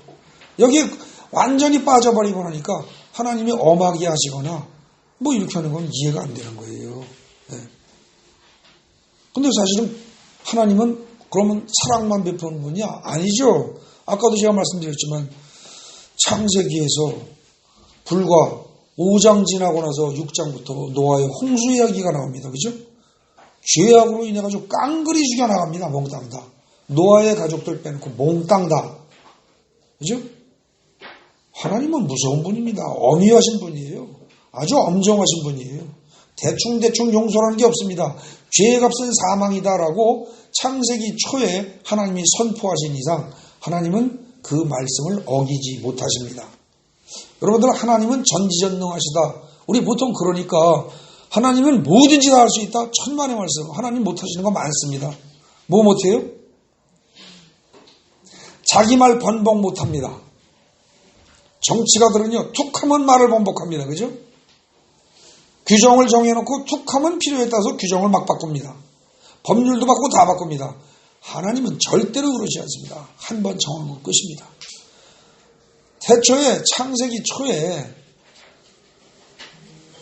여기에 완전히 빠져버리고 나니까 하나님이 엄하게 하시거나 뭐 이렇게 하는 건 이해가 안 되는 거예요. 네. 근데 사실은 하나님은 그러면 사랑만 베푸는 분이야? 아니죠. 아까도 제가 말씀드렸지만 창세기에서 불과 5장 지나고 나서 6장부터 노아의 홍수 이야기가 나옵니다. 그죠? 죄악으로 인해가지고 깡그리 죽여나갑니다. 몽땅 다. 노아의 가족들 빼놓고 몽땅 다. 그죠? 하나님은 무서운 분입니다. 엄위하신 분이에요. 아주 엄정하신 분이에요. 대충 용서하는 게 없습니다. 죄의 값은 사망이다라고 창세기 초에 하나님이 선포하신 이상 하나님은 그 말씀을 어기지 못하십니다. 여러분들, 하나님은 전지전능하시다. 우리 보통 그러니까 하나님은 뭐든지 다 할 수 있다. 천만의 말씀. 하나님 못하시는 거 많습니다. 뭐 못해요? 자기 말 번복 못합니다. 정치가들은요, 툭하면 말을 번복합니다. 그죠? 규정을 정해놓고 툭하면 필요에 따라서 규정을 막 바꿉니다. 법률도 바꾸고 다 바꿉니다. 하나님은 절대로 그러지 않습니다. 한 번 정하고 끝입니다. 태초에 창세기 초에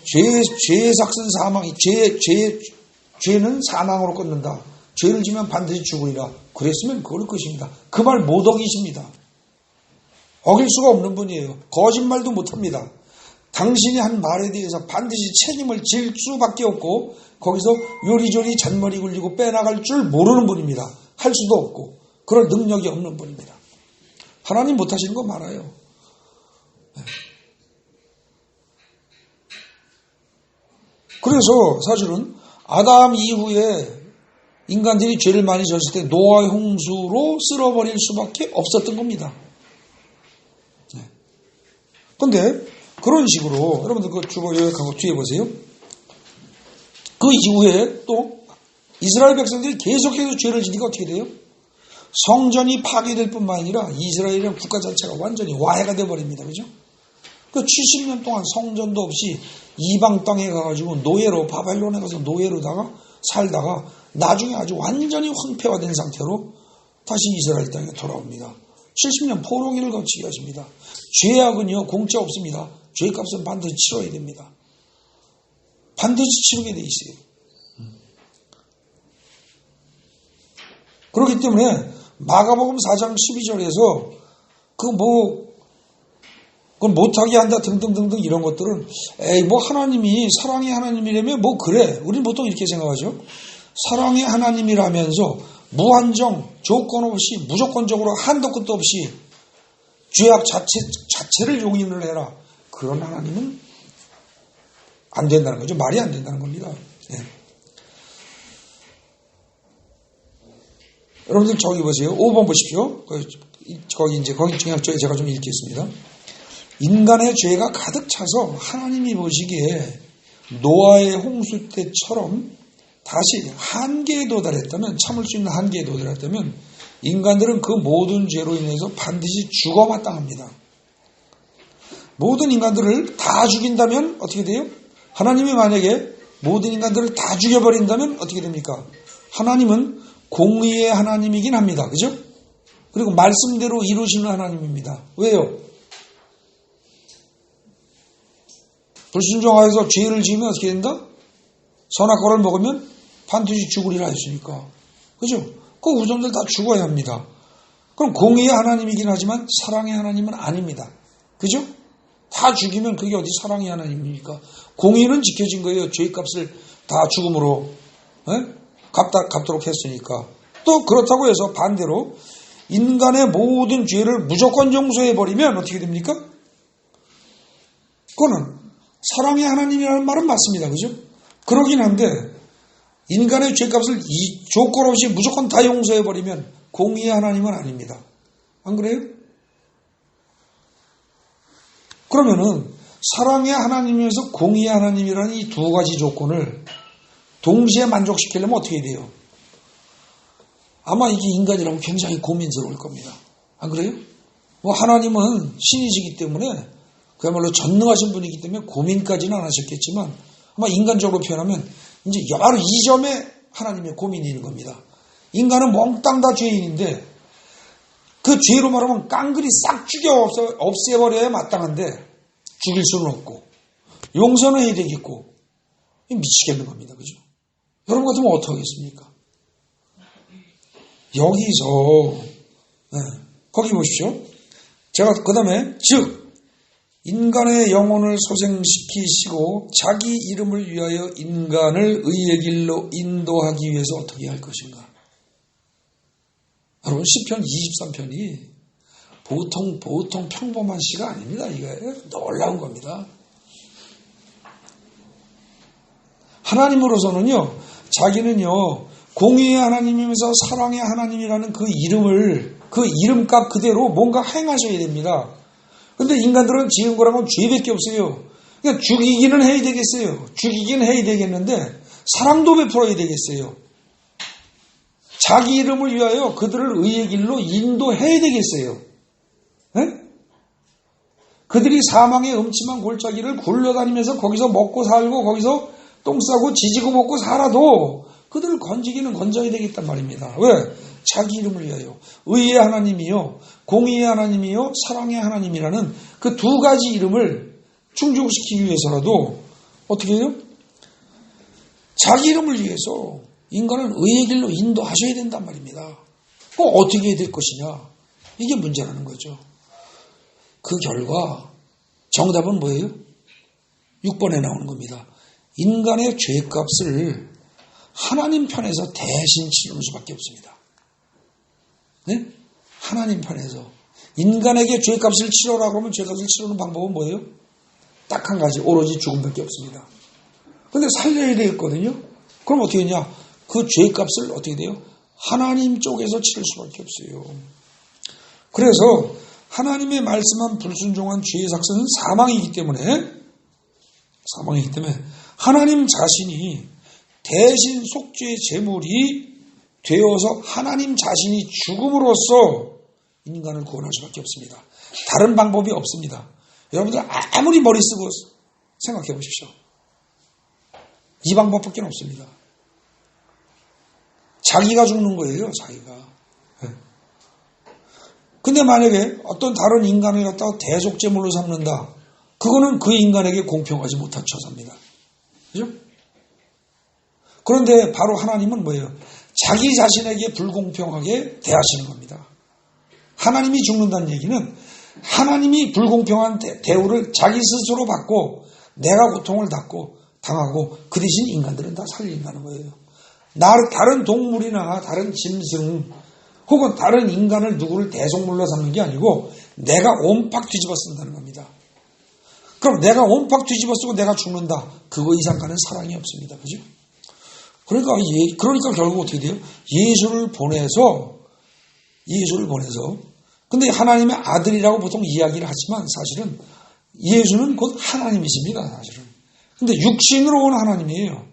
죄의 삭은 사망이 죄는 사망으로 끊는다. 죄를 지면 반드시 죽으리라. 그랬으면 그럴 것입니다. 그 말 못 어기십니다. 어길 수가 없는 분이에요. 거짓말도 못합니다. 당신이 한 말에 대해서 반드시 책임을 질 수밖에 없고 거기서 요리조리 잔머리 굴리고 빼나갈 줄 모르는 분입니다. 할 수도 없고 그럴 능력이 없는 분입니다. 하나님 못하시는 거 많아요. 그래서 사실은 아담 이후에 인간들이 죄를 많이 졌을 때 노아의 홍수로 쓸어버릴 수밖에 없었던 겁니다. 그런데 그런 식으로 여러분들 그 주보 요약한 거 뒤에 보세요. 그 이후에 또 이스라엘 백성들이 계속해서 죄를 지니까 어떻게 돼요? 성전이 파괴될 뿐만 아니라 이스라엘은 국가 자체가 완전히 와해가 되어버립니다. 그죠? 그 70년 동안 성전도 없이 이방 땅에 가가지고 노예로, 바벨론에 가서 노예로다가 살다가 나중에 아주 완전히 황폐화된 상태로 다시 이스라엘 땅에 돌아옵니다. 70년 포로기를 거치게 하십니다. 죄악은요, 공짜 없습니다. 죄값은 반드시 치러야 됩니다. 반드시 치르게 돼 있어요. 그렇기 때문에 마가복음 4장 12절에서 그건 못하게 한다 등등등등 이런 것들은 에이 뭐 하나님이 사랑의 하나님이라면 뭐 그래. 우리는 보통 이렇게 생각하죠. 사랑의 하나님이라면서 무한정 조건 없이 무조건적으로 한도 끝도 없이 죄악 자체를 용인을 해라. 그런 하나님은 안 된다는 거죠. 말이 안 된다는 겁니다. 네. 여러분들 저기 보세요. 5번 보십시오. 거기 중요한 제가 좀 읽겠습니다. 인간의 죄가 가득 차서 하나님이 보시기에 노아의 홍수 때처럼 다시 한계에 도달했다면, 참을 수 있는 한계에 도달했다면 인간들은 그 모든 죄로 인해서 반드시 죽어마땅합니다. 모든 인간들을 다 죽인다면 어떻게 돼요? 하나님이 만약에 모든 인간들을 다 죽여버린다면 어떻게 됩니까? 하나님은 공의의 하나님이긴 합니다. 그죠? 그리고 말씀대로 이루시는 하나님입니다. 왜요? 불순종하여서 죄를 지으면 어떻게 된다? 선악과를 먹으면 반드시 죽으리라 했으니까. 그죠? 그 후손들 다 죽어야 합니다. 그럼 공의의 하나님이긴 하지만 사랑의 하나님은 아닙니다. 그죠? 다 죽이면 그게 어디 사랑의 하나님입니까? 공의는 지켜진 거예요. 죄값을 다 죽음으로 갚도록 했으니까. 또 그렇다고 해서 반대로 인간의 모든 죄를 무조건 용서해버리면 어떻게 됩니까? 그거는 사랑의 하나님이라는 말은 맞습니다. 그죠? 그러긴 한데 인간의 죄값을 이 조건 없이 무조건 다 용서해버리면 공의의 하나님은 아닙니다. 안 그래요? 그러면은 사랑의 하나님이면서 공의의 하나님이라는 이 두 가지 조건을 동시에 만족시키려면 어떻게 돼요? 아마 이게 인간이라면 굉장히 고민스러울 겁니다. 안 그래요? 뭐 하나님은 신이시기 때문에 그야말로 전능하신 분이기 때문에 고민까지는 안 하셨겠지만 아마 인간적으로 표현하면 이제 바로 이 점에 하나님의 고민이 있는 겁니다. 인간은 몽땅 다 죄인인데 그 죄로 말하면 깡그리 싹 죽여 없애버려야 마땅한데 죽일 수는 없고 용서는 해야 되겠고 미치겠는 겁니다. 그죠? 여러분 같으면 어떻게 하겠습니까? 여기서 거기 보십시오. 제가 그 다음에 즉 인간의 영혼을 소생시키시고 자기 이름을 위하여 인간을 의의 길로 인도하기 위해서 어떻게 할 것인가. 여러분 시편 23편이 보통 평범한 시가 아닙니다. 이거 놀라운 겁니다. 하나님으로서는요, 자기는요, 공의의 하나님이면서 사랑의 하나님이라는 그 이름을, 그 이름값 그대로 뭔가 행하셔야 됩니다. 근데 인간들은 지은 거라고는 죄밖에 없어요. 그러니까 죽이기는 해야 되겠어요. 죽이기는 해야 되겠는데, 사랑도 베풀어야 되겠어요. 자기 이름을 위하여 그들을 의의 길로 인도해야 되겠어요. 네? 그들이 사망의 음침한 골짜기를 굴러다니면서 거기서 먹고 살고 거기서 똥 싸고 지지고 먹고 살아도 그들을 건지기는 건져야 되겠단 말입니다. 왜? 자기 이름을 위하여. 의의 하나님이요, 공의의 하나님이요, 사랑의 하나님이라는 그 두 가지 이름을 충족시키기 위해서라도 어떻게 해요? 자기 이름을 위해서 인간을 의의 길로 인도하셔야 된단 말입니다. 어떻게 해야 될 것이냐? 이게 문제라는 거죠. 그 결과 정답은 뭐예요? 6번에 나오는 겁니다. 인간의 죄값을 하나님 편에서 대신 치르는 수밖에 없습니다. 네? 하나님 편에서. 인간에게 죄값을 치러라고 하면 죄값을 치르는 방법은 뭐예요? 딱 한 가지, 오로지 죽음밖에 없습니다. 근데 살려야 되겠거든요? 그럼 어떻게 했냐? 그 죄값을 어떻게 돼요? 하나님 쪽에서 치를 수밖에 없어요. 그래서 하나님의 말씀한 불순종한 죄의 삭선은 사망이기 때문에 하나님 자신이 대신 속죄의 제물이 되어서 하나님 자신이 죽음으로써 인간을 구원할 수밖에 없습니다. 다른 방법이 없습니다. 여러분들 아무리 머리 쓰고 생각해 보십시오. 이 방법밖에 없습니다. 자기가 죽는 거예요, 자기가. 근데 만약에 어떤 다른 인간을 갖다가 대속제물로 삼는다. 그거는 그 인간에게 공평하지 못한 처사입니다. 그죠? 그런데 바로 하나님은 뭐예요? 자기 자신에게 불공평하게 대하시는 겁니다. 하나님이 죽는다는 얘기는 하나님이 불공평한 대우를 자기 스스로 받고 내가 고통을 당하고 그 대신 인간들은 다 살린다는 거예요. 다른 동물이나 다른 짐승 혹은 다른 인간을 누구를 대속물로 삼는 게 아니고 내가 온팍 뒤집어 쓴다는 겁니다. 그럼 내가 온팍 뒤집어 쓰고 내가 죽는다. 그거 이상 가는 사랑이 없습니다. 그죠? 그러니까 결국 어떻게 돼요? 예수를 보내서 근데 하나님의 아들이라고 보통 이야기를 하지만 사실은 예수는 곧 하나님이십니다. 사실은. 근데 육신으로 온 하나님이에요.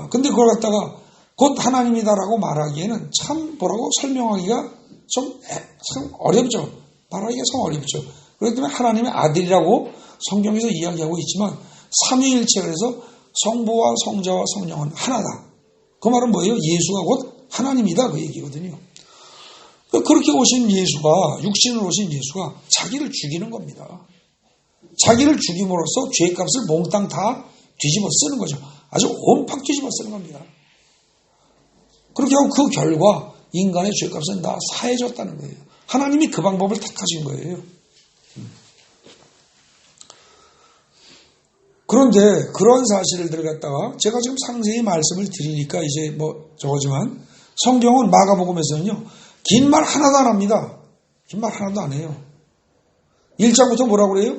근데 그걸 갖다가 곧 하나님이다라고 말하기에는 참 설명하기가 참 어렵죠. 말하기가 참 어렵죠. 그렇기 때문에 하나님의 아들이라고 성경에서 이야기하고 있지만 삼위일체 그래서 성부와 성자와 성령은 하나다. 그 말은 뭐예요? 예수가 곧 하나님이다 그 얘기거든요. 그렇게 오신 예수가 육신으로 오신 예수가 자기를 죽이는 겁니다. 자기를 죽임으로써 죄값을 몽땅 다 뒤집어 쓰는 거죠. 아주 온팍 뒤집어 쓰는 겁니다. 그렇게 하고 그 결과 인간의 죄값은 다 사해졌다는 거예요. 하나님이 그 방법을 택하신 거예요. 그런데 그런 사실들 갖다가 제가 지금 상세히 말씀을 드리니까 이제 저거지만 성경은 마가복음에서는요. 긴 말 하나도 안 합니다. 긴 말 하나도 안 해요. 1장부터 뭐라고 그래요?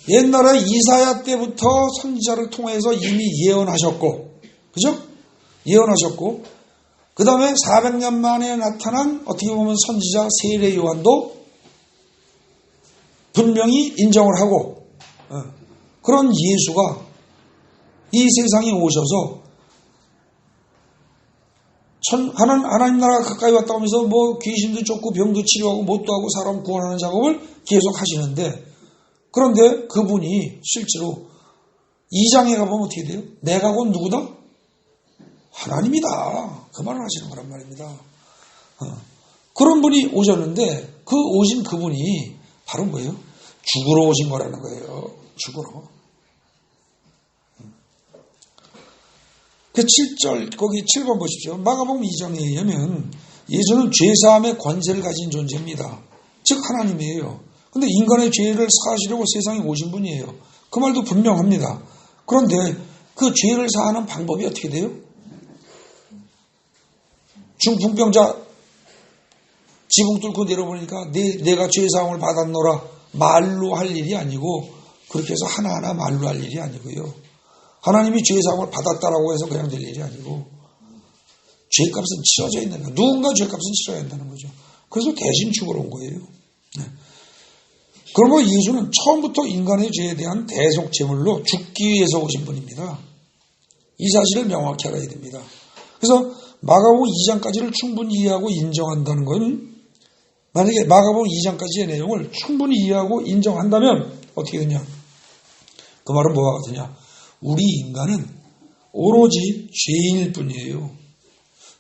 옛날에 이사야 때부터 선지자를 통해서 이미 예언하셨고 그죠? 예언하셨고 그 다음에 400년 만에 나타난 어떻게 보면 선지자 세례 요한도 분명히 인정을 하고 그런 예수가 이 세상에 오셔서 하나님 나라가 가까이 왔다 하면서 귀신도 쫓고 병도 치료하고 못도 하고 사람 구원하는 작업을 계속 하시는데 그런데 그분이 실제로 2장에 가보면 어떻게 돼요? 내가 곧 누구다? 하나님이다. 그 말을 하시는 거란 말입니다. 그런 분이 오셨는데 그 오신 그분이 바로 뭐예요? 죽으러 오신 거라는 거예요. 죽으러. 그 7절 거기 7번 보십시오. 마가복음 2장에 의하면 예수는 죄사함의 관세를 가진 존재입니다. 즉 하나님이에요. 근데 인간의 죄를 사하시려고 세상에 오신 분이에요. 그 말도 분명합니다. 그런데 그 죄를 사하는 방법이 어떻게 돼요? 중풍병자 지붕 뚫고 내려보니까 내가 죄사함을 받았노라 말로 할 일이 아니고 그렇게 해서 하나하나 말로 할 일이 아니고요. 하나님이 죄사함을 받았다라고 해서 그냥 될 일이 아니고 죄값은 치러져야 된다는 거예요. 누군가 죄값은 치러야 한다는 거죠. 그래서 대신 죽으러 온 거예요. 네. 그러므로 예수는 처음부터 인간의 죄에 대한 대속 제물로 죽기 위해서 오신 분입니다. 이 사실을 명확히 알아야 됩니다. 그래서 마가복음 2장까지를 충분히 이해하고 인정한다는 건 만약에 마가복음 2장까지의 내용을 충분히 이해하고 인정한다면 어떻게 되냐? 그 말은 뭐가 같으냐? 우리 인간은 오로지 죄인일 뿐이에요.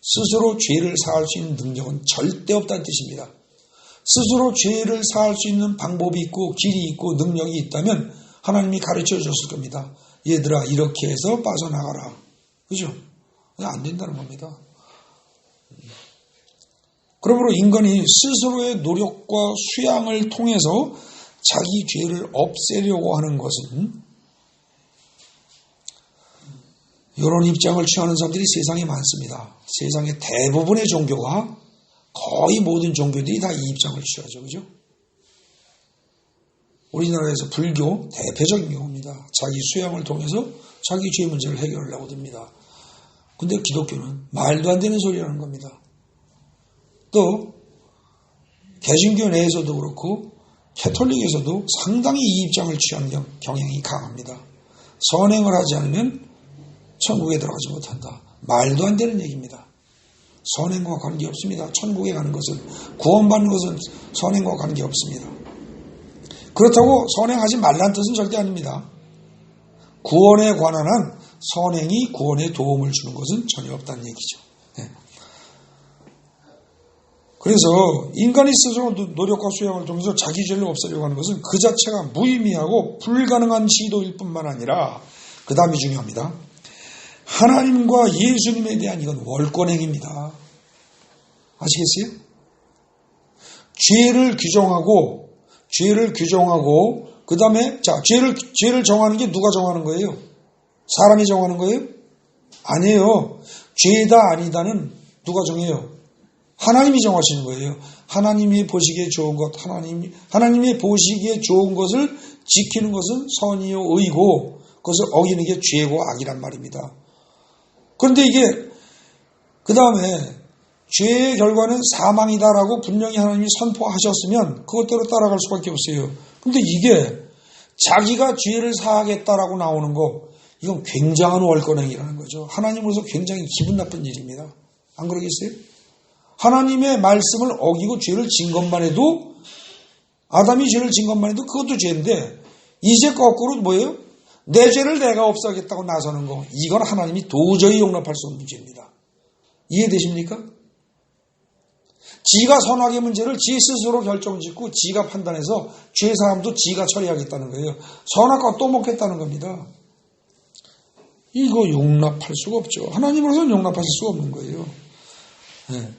스스로 죄를 사할 수 있는 능력은 절대 없다는 뜻입니다. 스스로 죄를 사할 수 있는 방법이 있고 길이 있고 능력이 있다면 하나님이 가르쳐 주셨을 겁니다. 얘들아 이렇게 해서 빠져나가라. 그죠? 안 된다는 겁니다. 그러므로 인간이 스스로의 노력과 수양을 통해서 자기 죄를 없애려고 하는 것은 이런 입장을 취하는 사람들이 세상에 많습니다. 세상의 대부분의 종교가 거의 모든 종교들이 다 이 입장을 취하죠. 그죠? 우리나라에서 불교 대표적인 경우입니다. 자기 수양을 통해서 자기 죄 문제를 해결하려고 듭니다. 근데 기독교는 말도 안 되는 소리라는 겁니다. 또 개신교 내에서도 그렇고 캐톨릭에서도 상당히 이 입장을 취하는 경향이 강합니다. 선행을 하지 않으면 천국에 들어가지 못한다. 말도 안 되는 얘기입니다. 선행과 관계없습니다. 천국에 가는 것은 구원받는 것은 선행과 관계없습니다. 그렇다고 선행하지 말라는 뜻은 절대 아닙니다. 구원에 관한 한 선행이 구원에 도움을 주는 것은 전혀 없다는 얘기죠. 네. 그래서 인간이 스스로 노력과 수양을 통해서 자기 죄를 없애려고 하는 것은 그 자체가 무의미하고 불가능한 시도일 뿐만 아니라 그 다음이 중요합니다. 하나님과 예수님에 대한 이건 월권행입니다. 아시겠어요? 죄를 규정하고 그 다음에 죄를 정하는 게 누가 정하는 거예요? 사람이 정하는 거예요? 아니에요. 죄다 아니다는 누가 정해요? 하나님이 정하시는 거예요. 하나님이 보시기에 좋은 것, 하나님이 보시기에 좋은 것을 지키는 것은 선이요 의고 그것을 어기는 게 죄고 악이란 말입니다. 그런데 이게 그 다음에 죄의 결과는 사망이다라고 분명히 하나님이 선포하셨으면 그것대로 따라갈 수밖에 없어요. 그런데 이게 자기가 죄를 사하겠다라고 나오는 거 이건 굉장한 월권행이라는 거죠. 하나님으로서 굉장히 기분 나쁜 일입니다. 안 그러겠어요? 하나님의 말씀을 어기고 죄를 진 것만 해도 아담이 죄를 진 것만 해도 그것도 죄인데 이제 거꾸로 뭐예요? 내 죄를 내가 없애겠다고 나서는 거 이건 하나님이 도저히 용납할 수 없는 죄입니다. 이해되십니까? 지가 선악의 문제를 지 스스로 결정짓고 지가 판단해서 죄사함도 지가 처리하겠다는 거예요. 선악과 또 먹겠다는 겁니다. 이거 용납할 수가 없죠. 하나님으로서는 용납하실 수가 없는 거예요. 네.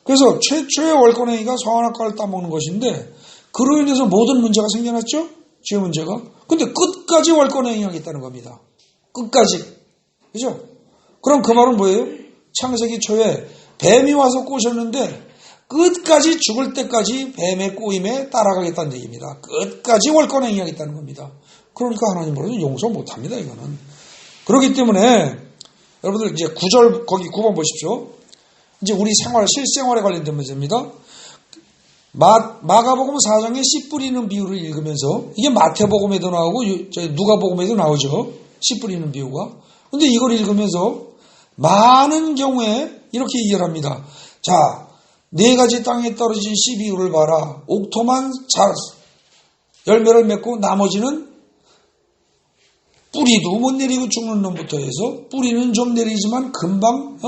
그래서 최초의 월권행위가 선악과를 따먹는 것인데 그로 인해서 모든 문제가 생겨났죠? 죄 문제가. 근데 끝까지 월권행위 하겠다는 겁니다. 끝까지. 그죠? 그럼 그 말은 뭐예요? 창세기 초에 뱀이 와서 꼬셨는데 끝까지 죽을 때까지 뱀의 꼬임에 따라가겠다는 얘기입니다. 끝까지 월권행위 하겠다는 겁니다. 그러니까 하나님으로는 용서 못합니다. 이거는. 그렇기 때문에 여러분들 이제 9절 거기 9번 보십시오. 이제 우리 생활 실생활에 관련된 문제입니다. 마가복음 4장의 씨 뿌리는 비유를 읽으면서 이게 마태복음에도 나오고 누가복음에도 나오죠. 씨 뿌리는 비유가. 근데 이걸 읽으면서 많은 경우에 이렇게 이해를 합니다. 자, 4가지 땅에 떨어진 씨 비유를 봐라. 옥토만 열매를 맺고 나머지는 뿌리도 못 내리고 죽는 놈부터 해서 뿌리는 좀 내리지만 금방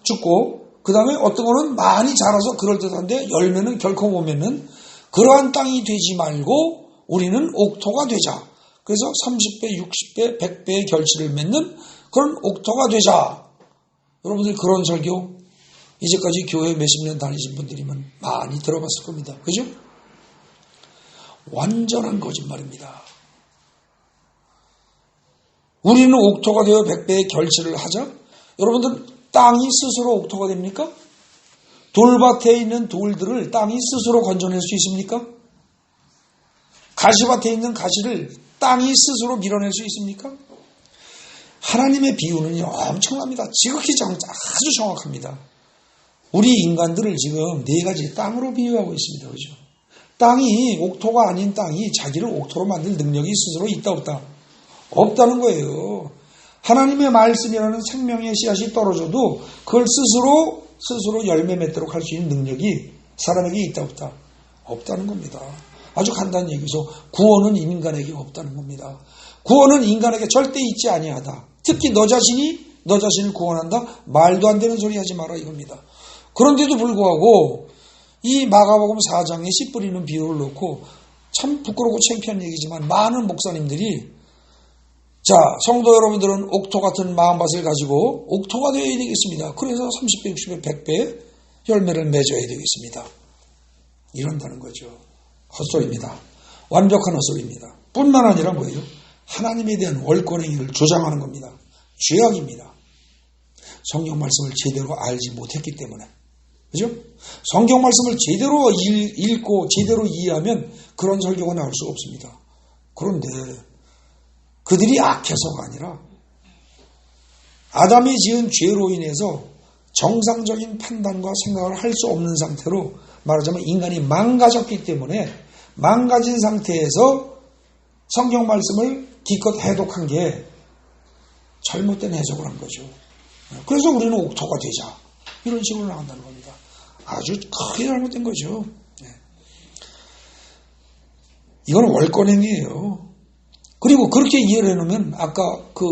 죽고 그 다음에 어떤 거는 많이 자라서 그럴듯한데 열매는 결코 못 맺는 그러한 땅이 되지 말고 우리는 옥토가 되자. 그래서 30배, 60배, 100배의 결실을 맺는 그런 옥토가 되자. 여러분들 그런 설교 이제까지 교회 몇십 년 다니신 분들이면 많이 들어봤을 겁니다. 그죠? 완전한 거짓말입니다. 우리는 옥토가 되어 100배의 결실을 하자. 여러분들 땅이 스스로 옥토가 됩니까? 돌밭에 있는 돌들을 땅이 스스로 건져낼 수 있습니까? 가시밭에 있는 가시를 땅이 스스로 밀어낼 수 있습니까? 하나님의 비유는요 엄청납니다. 지극히 아주 정확합니다. 우리 인간들을 지금 네 가지 땅으로 비유하고 있습니다. 그죠? 땅이 옥토가 아닌 땅이 자기를 옥토로 만들 능력이 스스로 있다 없다? 없다는 거예요. 하나님의 말씀이라는 생명의 씨앗이 떨어져도 그걸 스스로 열매 맺도록 할 수 있는 능력이 사람에게 있다 없다? 없다는 겁니다. 아주 간단히 얘기해서 구원은 인간에게 없다는 겁니다. 구원은 인간에게 절대 있지 아니하다. 특히 너 자신을 구원한다? 말도 안 되는 소리 하지 마라 이겁니다. 그런데도 불구하고 이 마가복음 4장에 씨 뿌리는 비유를 놓고 참 부끄럽고 창피한 얘기지만 많은 목사님들이 자, 성도 여러분들은 옥토 같은 마음밭을 가지고 옥토가 되어야 되겠습니다. 그래서 30배, 60배, 100배 열매를 맺어야 되겠습니다. 이런다는 거죠. 헛소리입니다. 완벽한 헛소리입니다. 뿐만 아니라 뭐예요? 하나님에 대한 월권행위를 조장하는 겁니다. 죄악입니다. 성경 말씀을 제대로 알지 못했기 때문에. 그죠? 성경 말씀을 제대로 읽고 제대로 이해하면 그런 설교가 나올 수 없습니다. 그런데 그들이 악해서가 아니라 아담이 지은 죄로 인해서 정상적인 판단과 생각을 할 수 없는 상태로 말하자면 인간이 망가졌기 때문에 망가진 상태에서 성경 말씀을 기껏 해독한 게 잘못된 해석을 한 거죠. 그래서 우리는 옥토가 되자. 이런 식으로 나간다는 겁니다. 아주 크게 잘못된 거죠. 이건 월권행위예요. 그리고 그렇게 이해를 해놓으면 아까 그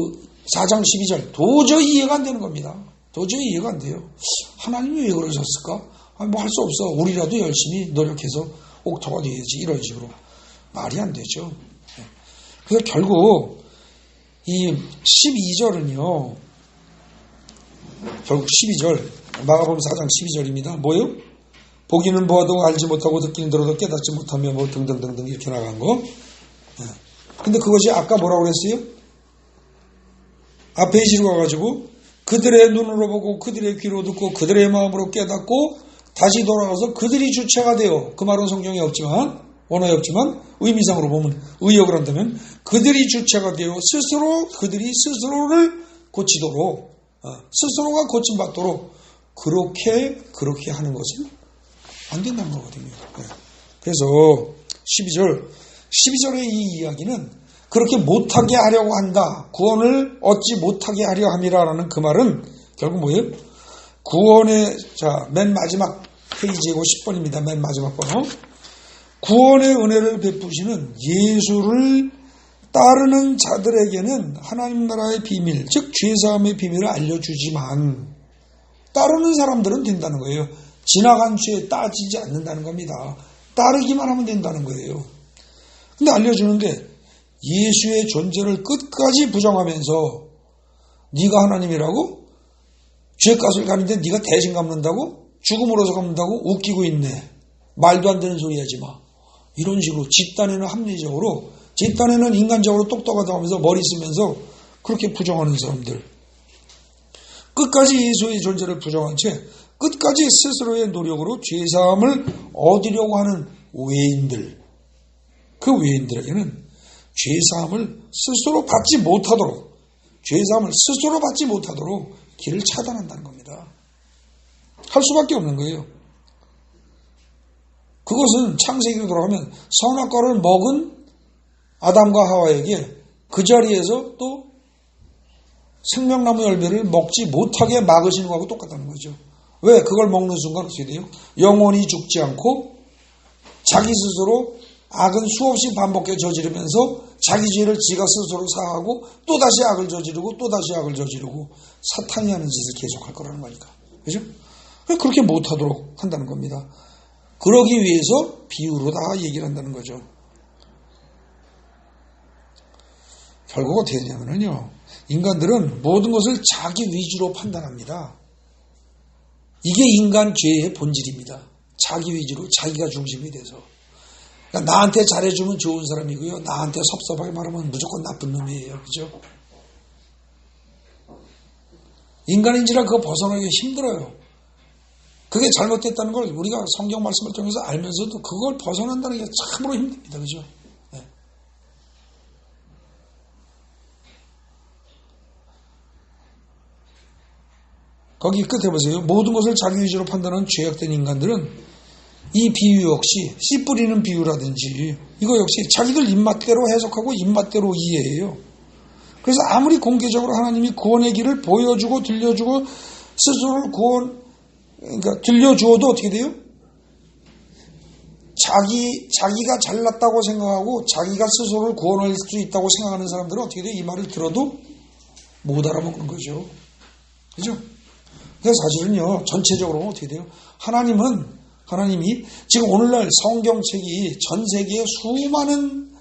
4장 12절 도저히 이해가 안 되는 겁니다. 도저히 이해가 안 돼요. 하나님이 왜 그러셨을까? 뭐 할 수 없어. 우리라도 열심히 노력해서 옥토가 돼야지. 이런 식으로. 말이 안 되죠. 그래서 결국 이 12절은요. 결국 12절 마가복음 4장 12절입니다. 뭐예요? 보기는 보아도 알지 못하고 듣기는 들어도 깨닫지 못하며 뭐 등등등등 이렇게 나간 거. 근데 그것이 아까 뭐라고 그랬어요? 앞에 시로 가가지고 그들의 눈으로 보고 그들의 귀로 듣고 그들의 마음으로 깨닫고 다시 돌아가서 그들이 주체가 되어 그 말은 성경에 없지만 원어에 없지만 의미상으로 보면 의역을 한다면 그들이 주체가 되어 그들이 스스로를 고치도록 스스로가 고침받도록 그렇게 하는 것은 안 된다는 거거든요. 그래서 12절의 이 이야기는 그렇게 못하게 하려고 한다. 구원을 얻지 못하게 하려 함이라라는 그 말은 결국 뭐예요? 구원의 맨 마지막 페이지이고 10번입니다. 맨 마지막 번호. 구원의 은혜를 베푸시는 예수를 따르는 자들에게는 하나님 나라의 비밀, 즉 죄사함의 비밀을 알려주지만 따르는 사람들은 된다는 거예요. 지나간 죄에 따지지 않는다는 겁니다. 따르기만 하면 된다는 거예요. 근데 알려주는데 예수의 존재를 끝까지 부정하면서 네가 하나님이라고? 죄값을 가는데 네가 대신 갚는다고? 죽음으로서 갚는다고? 웃기고 있네. 말도 안 되는 소리 하지 마. 이런 식으로 집단에는 합리적으로 집단에는 인간적으로 똑똑하다고 하면서 머리 쓰면서 그렇게 부정하는 사람들. 끝까지 예수의 존재를 부정한 채 끝까지 스스로의 노력으로 죄사함을 얻으려고 하는 외인들. 그 외인들에게는 죄사함을 스스로 받지 못하도록 길을 차단한다는 겁니다. 할 수밖에 없는 거예요. 그것은 창세기로 돌아가면 선악과를 먹은 아담과 하와에게 그 자리에서 또 생명나무 열매를 먹지 못하게 막으시는 거하고 똑같다는 거죠. 왜? 그걸 먹는 순간 어떻게 돼요? 영원히 죽지 않고 자기 스스로 악은 수없이 반복해 저지르면서 자기 죄를 지가 스스로 사하고 또다시 악을 저지르고 또다시 악을 저지르고 사탄이 하는 짓을 계속할 거라는 거니까. 그죠? 그렇게 못하도록 한다는 겁니다. 그러기 위해서 비유로 다 얘기를 한다는 거죠. 결국 어떻게 되냐면요. 인간들은 모든 것을 자기 위주로 판단합니다. 이게 인간 죄의 본질입니다. 자기 위주로 자기가 중심이 돼서. 그러니까 나한테 잘해주면 좋은 사람이고요. 나한테 섭섭하게 말하면 무조건 나쁜 놈이에요. 그죠? 인간인지라 그거 벗어나기 힘들어요. 그게 잘못됐다는 걸 우리가 성경 말씀을 통해서 알면서도 그걸 벗어난다는 게 참으로 힘듭니다. 그죠? 네. 거기 끝에 보세요. 모든 것을 자기 위주로 판단하는 죄악된 인간들은 이 비유 역시 씨 뿌리는 비유라든지 이거 역시 자기들 입맛대로 해석하고 입맛대로 이해해요. 그래서 아무리 공개적으로 하나님이 구원의 길을 보여주고 들려주고 스스로를 그러니까 들려주어도 어떻게 돼요? 자기가 잘났다고 생각하고 자기가 스스로를 구원할 수 있다고 생각하는 사람들은 어떻게 돼요? 이 말을 들어도 못 알아먹는 거죠. 그죠? 그래서 사실은요, 전체적으로 어떻게 돼요? 하나님이 지금 오늘날 성경책이 전 세계의 수많은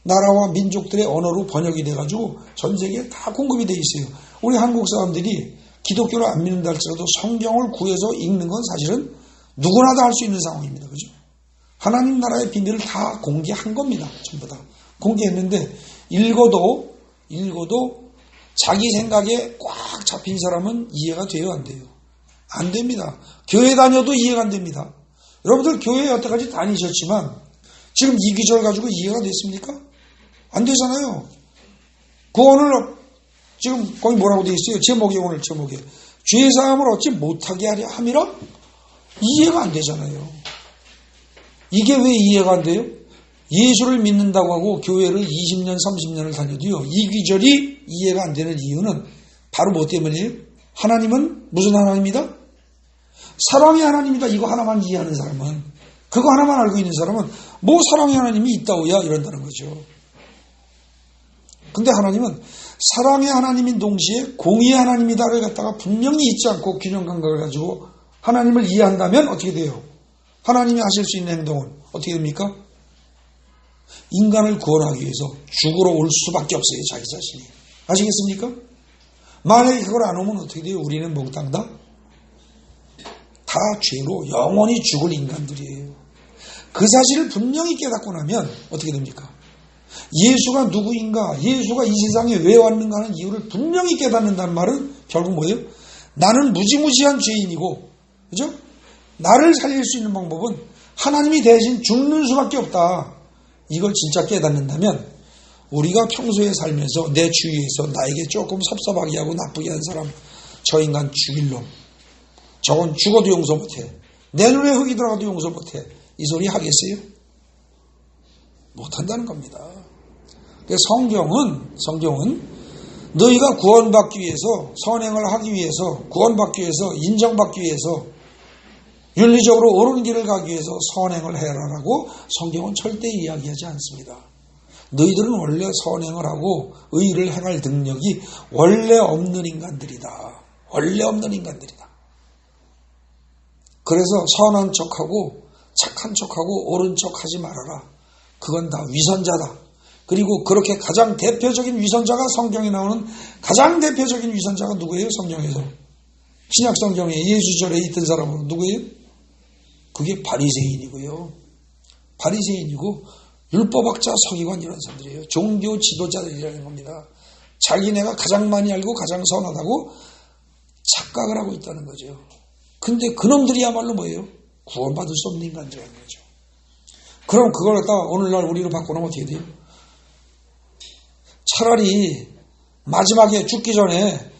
나라와 민족들의 언어로 번역이 돼가지고 전 세계에 다 공급이 돼 있어요. 우리 한국 사람들이 기독교를 안 믿는다 할지라도 성경을 구해서 읽는 건 사실은 누구나 다 할 수 있는 상황입니다. 그죠? 하나님 나라의 비밀을 다 공개한 겁니다. 전부 다. 공개했는데 읽어도 자기 생각에 꽉 잡힌 사람은 이해가 돼요, 안 돼요? 안 됩니다. 교회 다녀도 이해가 안 됩니다. 여러분들 교회에 여태까지 다니셨지만 지금 이 기절 가지고 이해가 됐습니까? 안 되잖아요. 구원을 지금 거기 뭐라고 되어 있어요? 오늘 제목에 죄사함을 얻지 못하게 하려 함이라? 이해가 안 되잖아요. 이게 왜 이해가 안 돼요? 예수를 믿는다고 하고 교회를 20년, 30년을 다녀도요. 이 귀절이 이해가 안 되는 이유는 바로 뭐 때문이에요? 하나님은 무슨 하나님이다? 사랑의 하나님이다. 이거 하나만 이해하는 사람은, 그거 하나만 알고 있는 사람은 뭐 사랑의 하나님이 있다오야 이런다는 거죠. 근데 하나님은 사랑의 하나님인 동시에 공의의 하나님이다를 갖다가 분명히 잊지 않고 균형 감각을 가지고 하나님을 이해한다면 어떻게 돼요? 하나님이 하실 수 있는 행동은 어떻게 됩니까? 인간을 구원하기 위해서 죽으러 올 수밖에 없어요. 자기 자신이. 아시겠습니까? 만약에 그걸 안 오면 어떻게 돼요? 우리는 몽땅 다 죄로 영원히 죽을 인간들이에요. 그 사실을 분명히 깨닫고 나면 어떻게 됩니까? 예수가 누구인가, 예수가 이 세상에 왜 왔는가 하는 이유를 분명히 깨닫는다는 말은 결국 뭐예요? 나는 무지무지한 죄인이고, 그죠? 나를 살릴 수 있는 방법은 하나님이 대신 죽는 수밖에 없다. 이걸 진짜 깨닫는다면 우리가 평소에 살면서 내 주위에서 나에게 조금 섭섭하게 하고 나쁘게 한 사람, 저 인간 죽일 놈, 저건 죽어도 용서 못해, 내 눈에 흙이 들어가도 용서 못해, 이 소리 하겠어요? 못한다는 겁니다. 성경은 너희가 구원받기 위해서, 선행을 하기 위해서, 구원받기 위해서, 인정받기 위해서, 윤리적으로 옳은 길을 가기 위해서 선행을 해라라고 성경은 절대 이야기하지 않습니다. 너희들은 원래 선행을 하고 의를 행할 능력이 원래 없는 인간들이다. 원래 없는 인간들이다. 그래서 선한 척하고 착한 척하고 옳은 척하지 말아라. 그건 다 위선자다. 그리고 그렇게 가장 대표적인 위선자가, 성경에 나오는 가장 대표적인 위선자가 누구예요? 성경에서. 신약 성경에 예수절에 있던 사람은 누구예요? 그게 바리새인이고요. 바리새인이고 율법학자, 서기관 이런 사람들이에요. 종교 지도자들이라는 겁니다. 자기네가 가장 많이 알고 가장 선하다고 착각을 하고 있다는 거죠. 근데 그놈들이야말로 뭐예요? 구원받을 수 없는 인간들이라는 거죠. 그럼 그걸 갖다가 오늘날 우리로 바꿔놓으면 어떻게 돼요? 차라리 마지막에 죽기 전에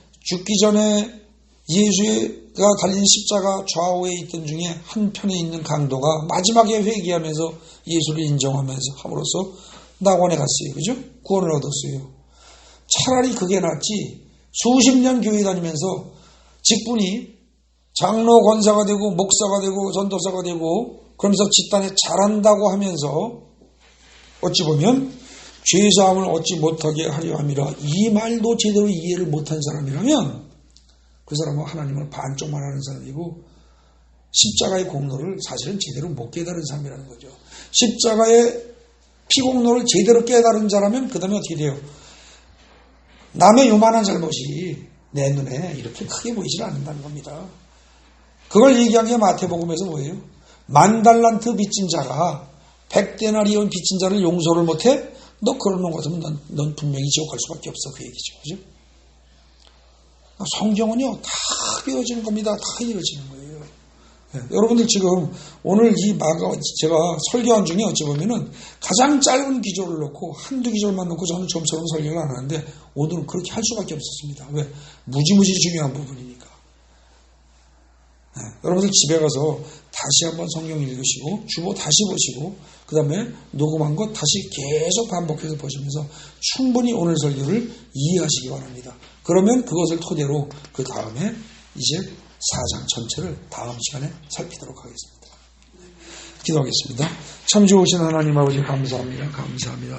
예수가 달린 십자가 좌우에 있던 중에 한편에 있는 강도가 마지막에 회개하면서 예수를 인정하면서 함으로써 낙원에 갔어요. 그죠? 구원을 얻었어요. 차라리 그게 낫지, 수십 년 교회 다니면서 직분이 장로 권사가 되고 목사가 되고 전도사가 되고 그러면서 집단에 잘한다고 하면서 어찌 보면 죄사함을 얻지 못하게 하려 함이라, 이 말도 제대로 이해를 못한 사람이라면 그 사람은 하나님을 반쪽만 하는 사람이고 십자가의 공로를 사실은 제대로 못 깨달은 사람이라는 거죠. 십자가의 피공로를 제대로 깨달은 자라면 그 다음에 어떻게 돼요? 남의 요만한 잘못이 내 눈에 이렇게 크게 보이질 않는다는 겁니다. 그걸 얘기한 게 마태복음에서 뭐예요? 10,000달란트 빚진 자가 100데나리온 빚진 자를 용서를 못해? 너 그런 놈 같으면 넌 분명히 지옥 갈 수밖에 없어. 그 얘기죠. 그죠? 성경은요, 다 이루어지는 겁니다. 다 이루어지는 거예요. 네, 여러분들 지금 오늘 제가 설교한 중에 어찌 보면은 가장 짧은 기절을 놓고 한두 기절만 놓고 저는 좀처럼 설교를 안 하는데 오늘은 그렇게 할 수밖에 없었습니다. 왜? 무지무지 중요한 부분이니까. 네, 여러분들 집에 가서 다시 한번 성경 읽으시고 주보 다시 보시고 그 다음에 녹음한 것 다시 계속 반복해서 보시면서 충분히 오늘 설교를 이해하시기 바랍니다. 그러면 그것을 토대로 그 다음에 이제 4장 전체를 다음 시간에 살피도록 하겠습니다. 기도하겠습니다. 참 좋으신 하나님 아버지 감사합니다. 감사합니다.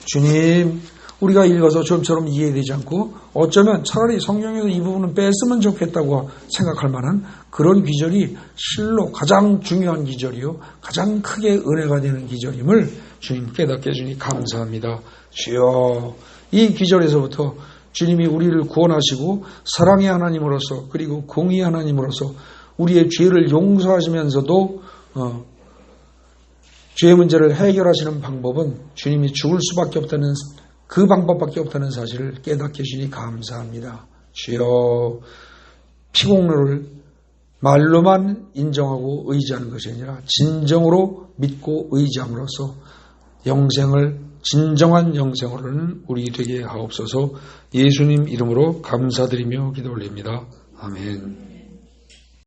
주님, 우리가 읽어서 좀처럼 이해되지 않고 어쩌면 차라리 성경에서 이 부분은 뺐으면 좋겠다고 생각할 만한 그런 기절이 실로 가장 중요한 기절이요, 가장 크게 은혜가 되는 기절임을 주님 깨닫게 해주니 감사합니다. 주여, 이 기절에서부터 주님이 우리를 구원하시고 사랑의 하나님으로서 그리고 공의의 하나님으로서 우리의 죄를 용서하시면서도 죄의 문제를 해결하시는 방법은 주님이 죽을 수밖에 없다는 그 방법밖에 없다는 사실을 깨닫게 해주니 감사합니다. 주여, 피공로를 말로만 인정하고 의지하는 것이 아니라 진정으로 믿고 의지함으로써 진정한 영생으로는 우리 되게 하옵소서. 예수님 이름으로 감사드리며 기도 올립니다. 아멘.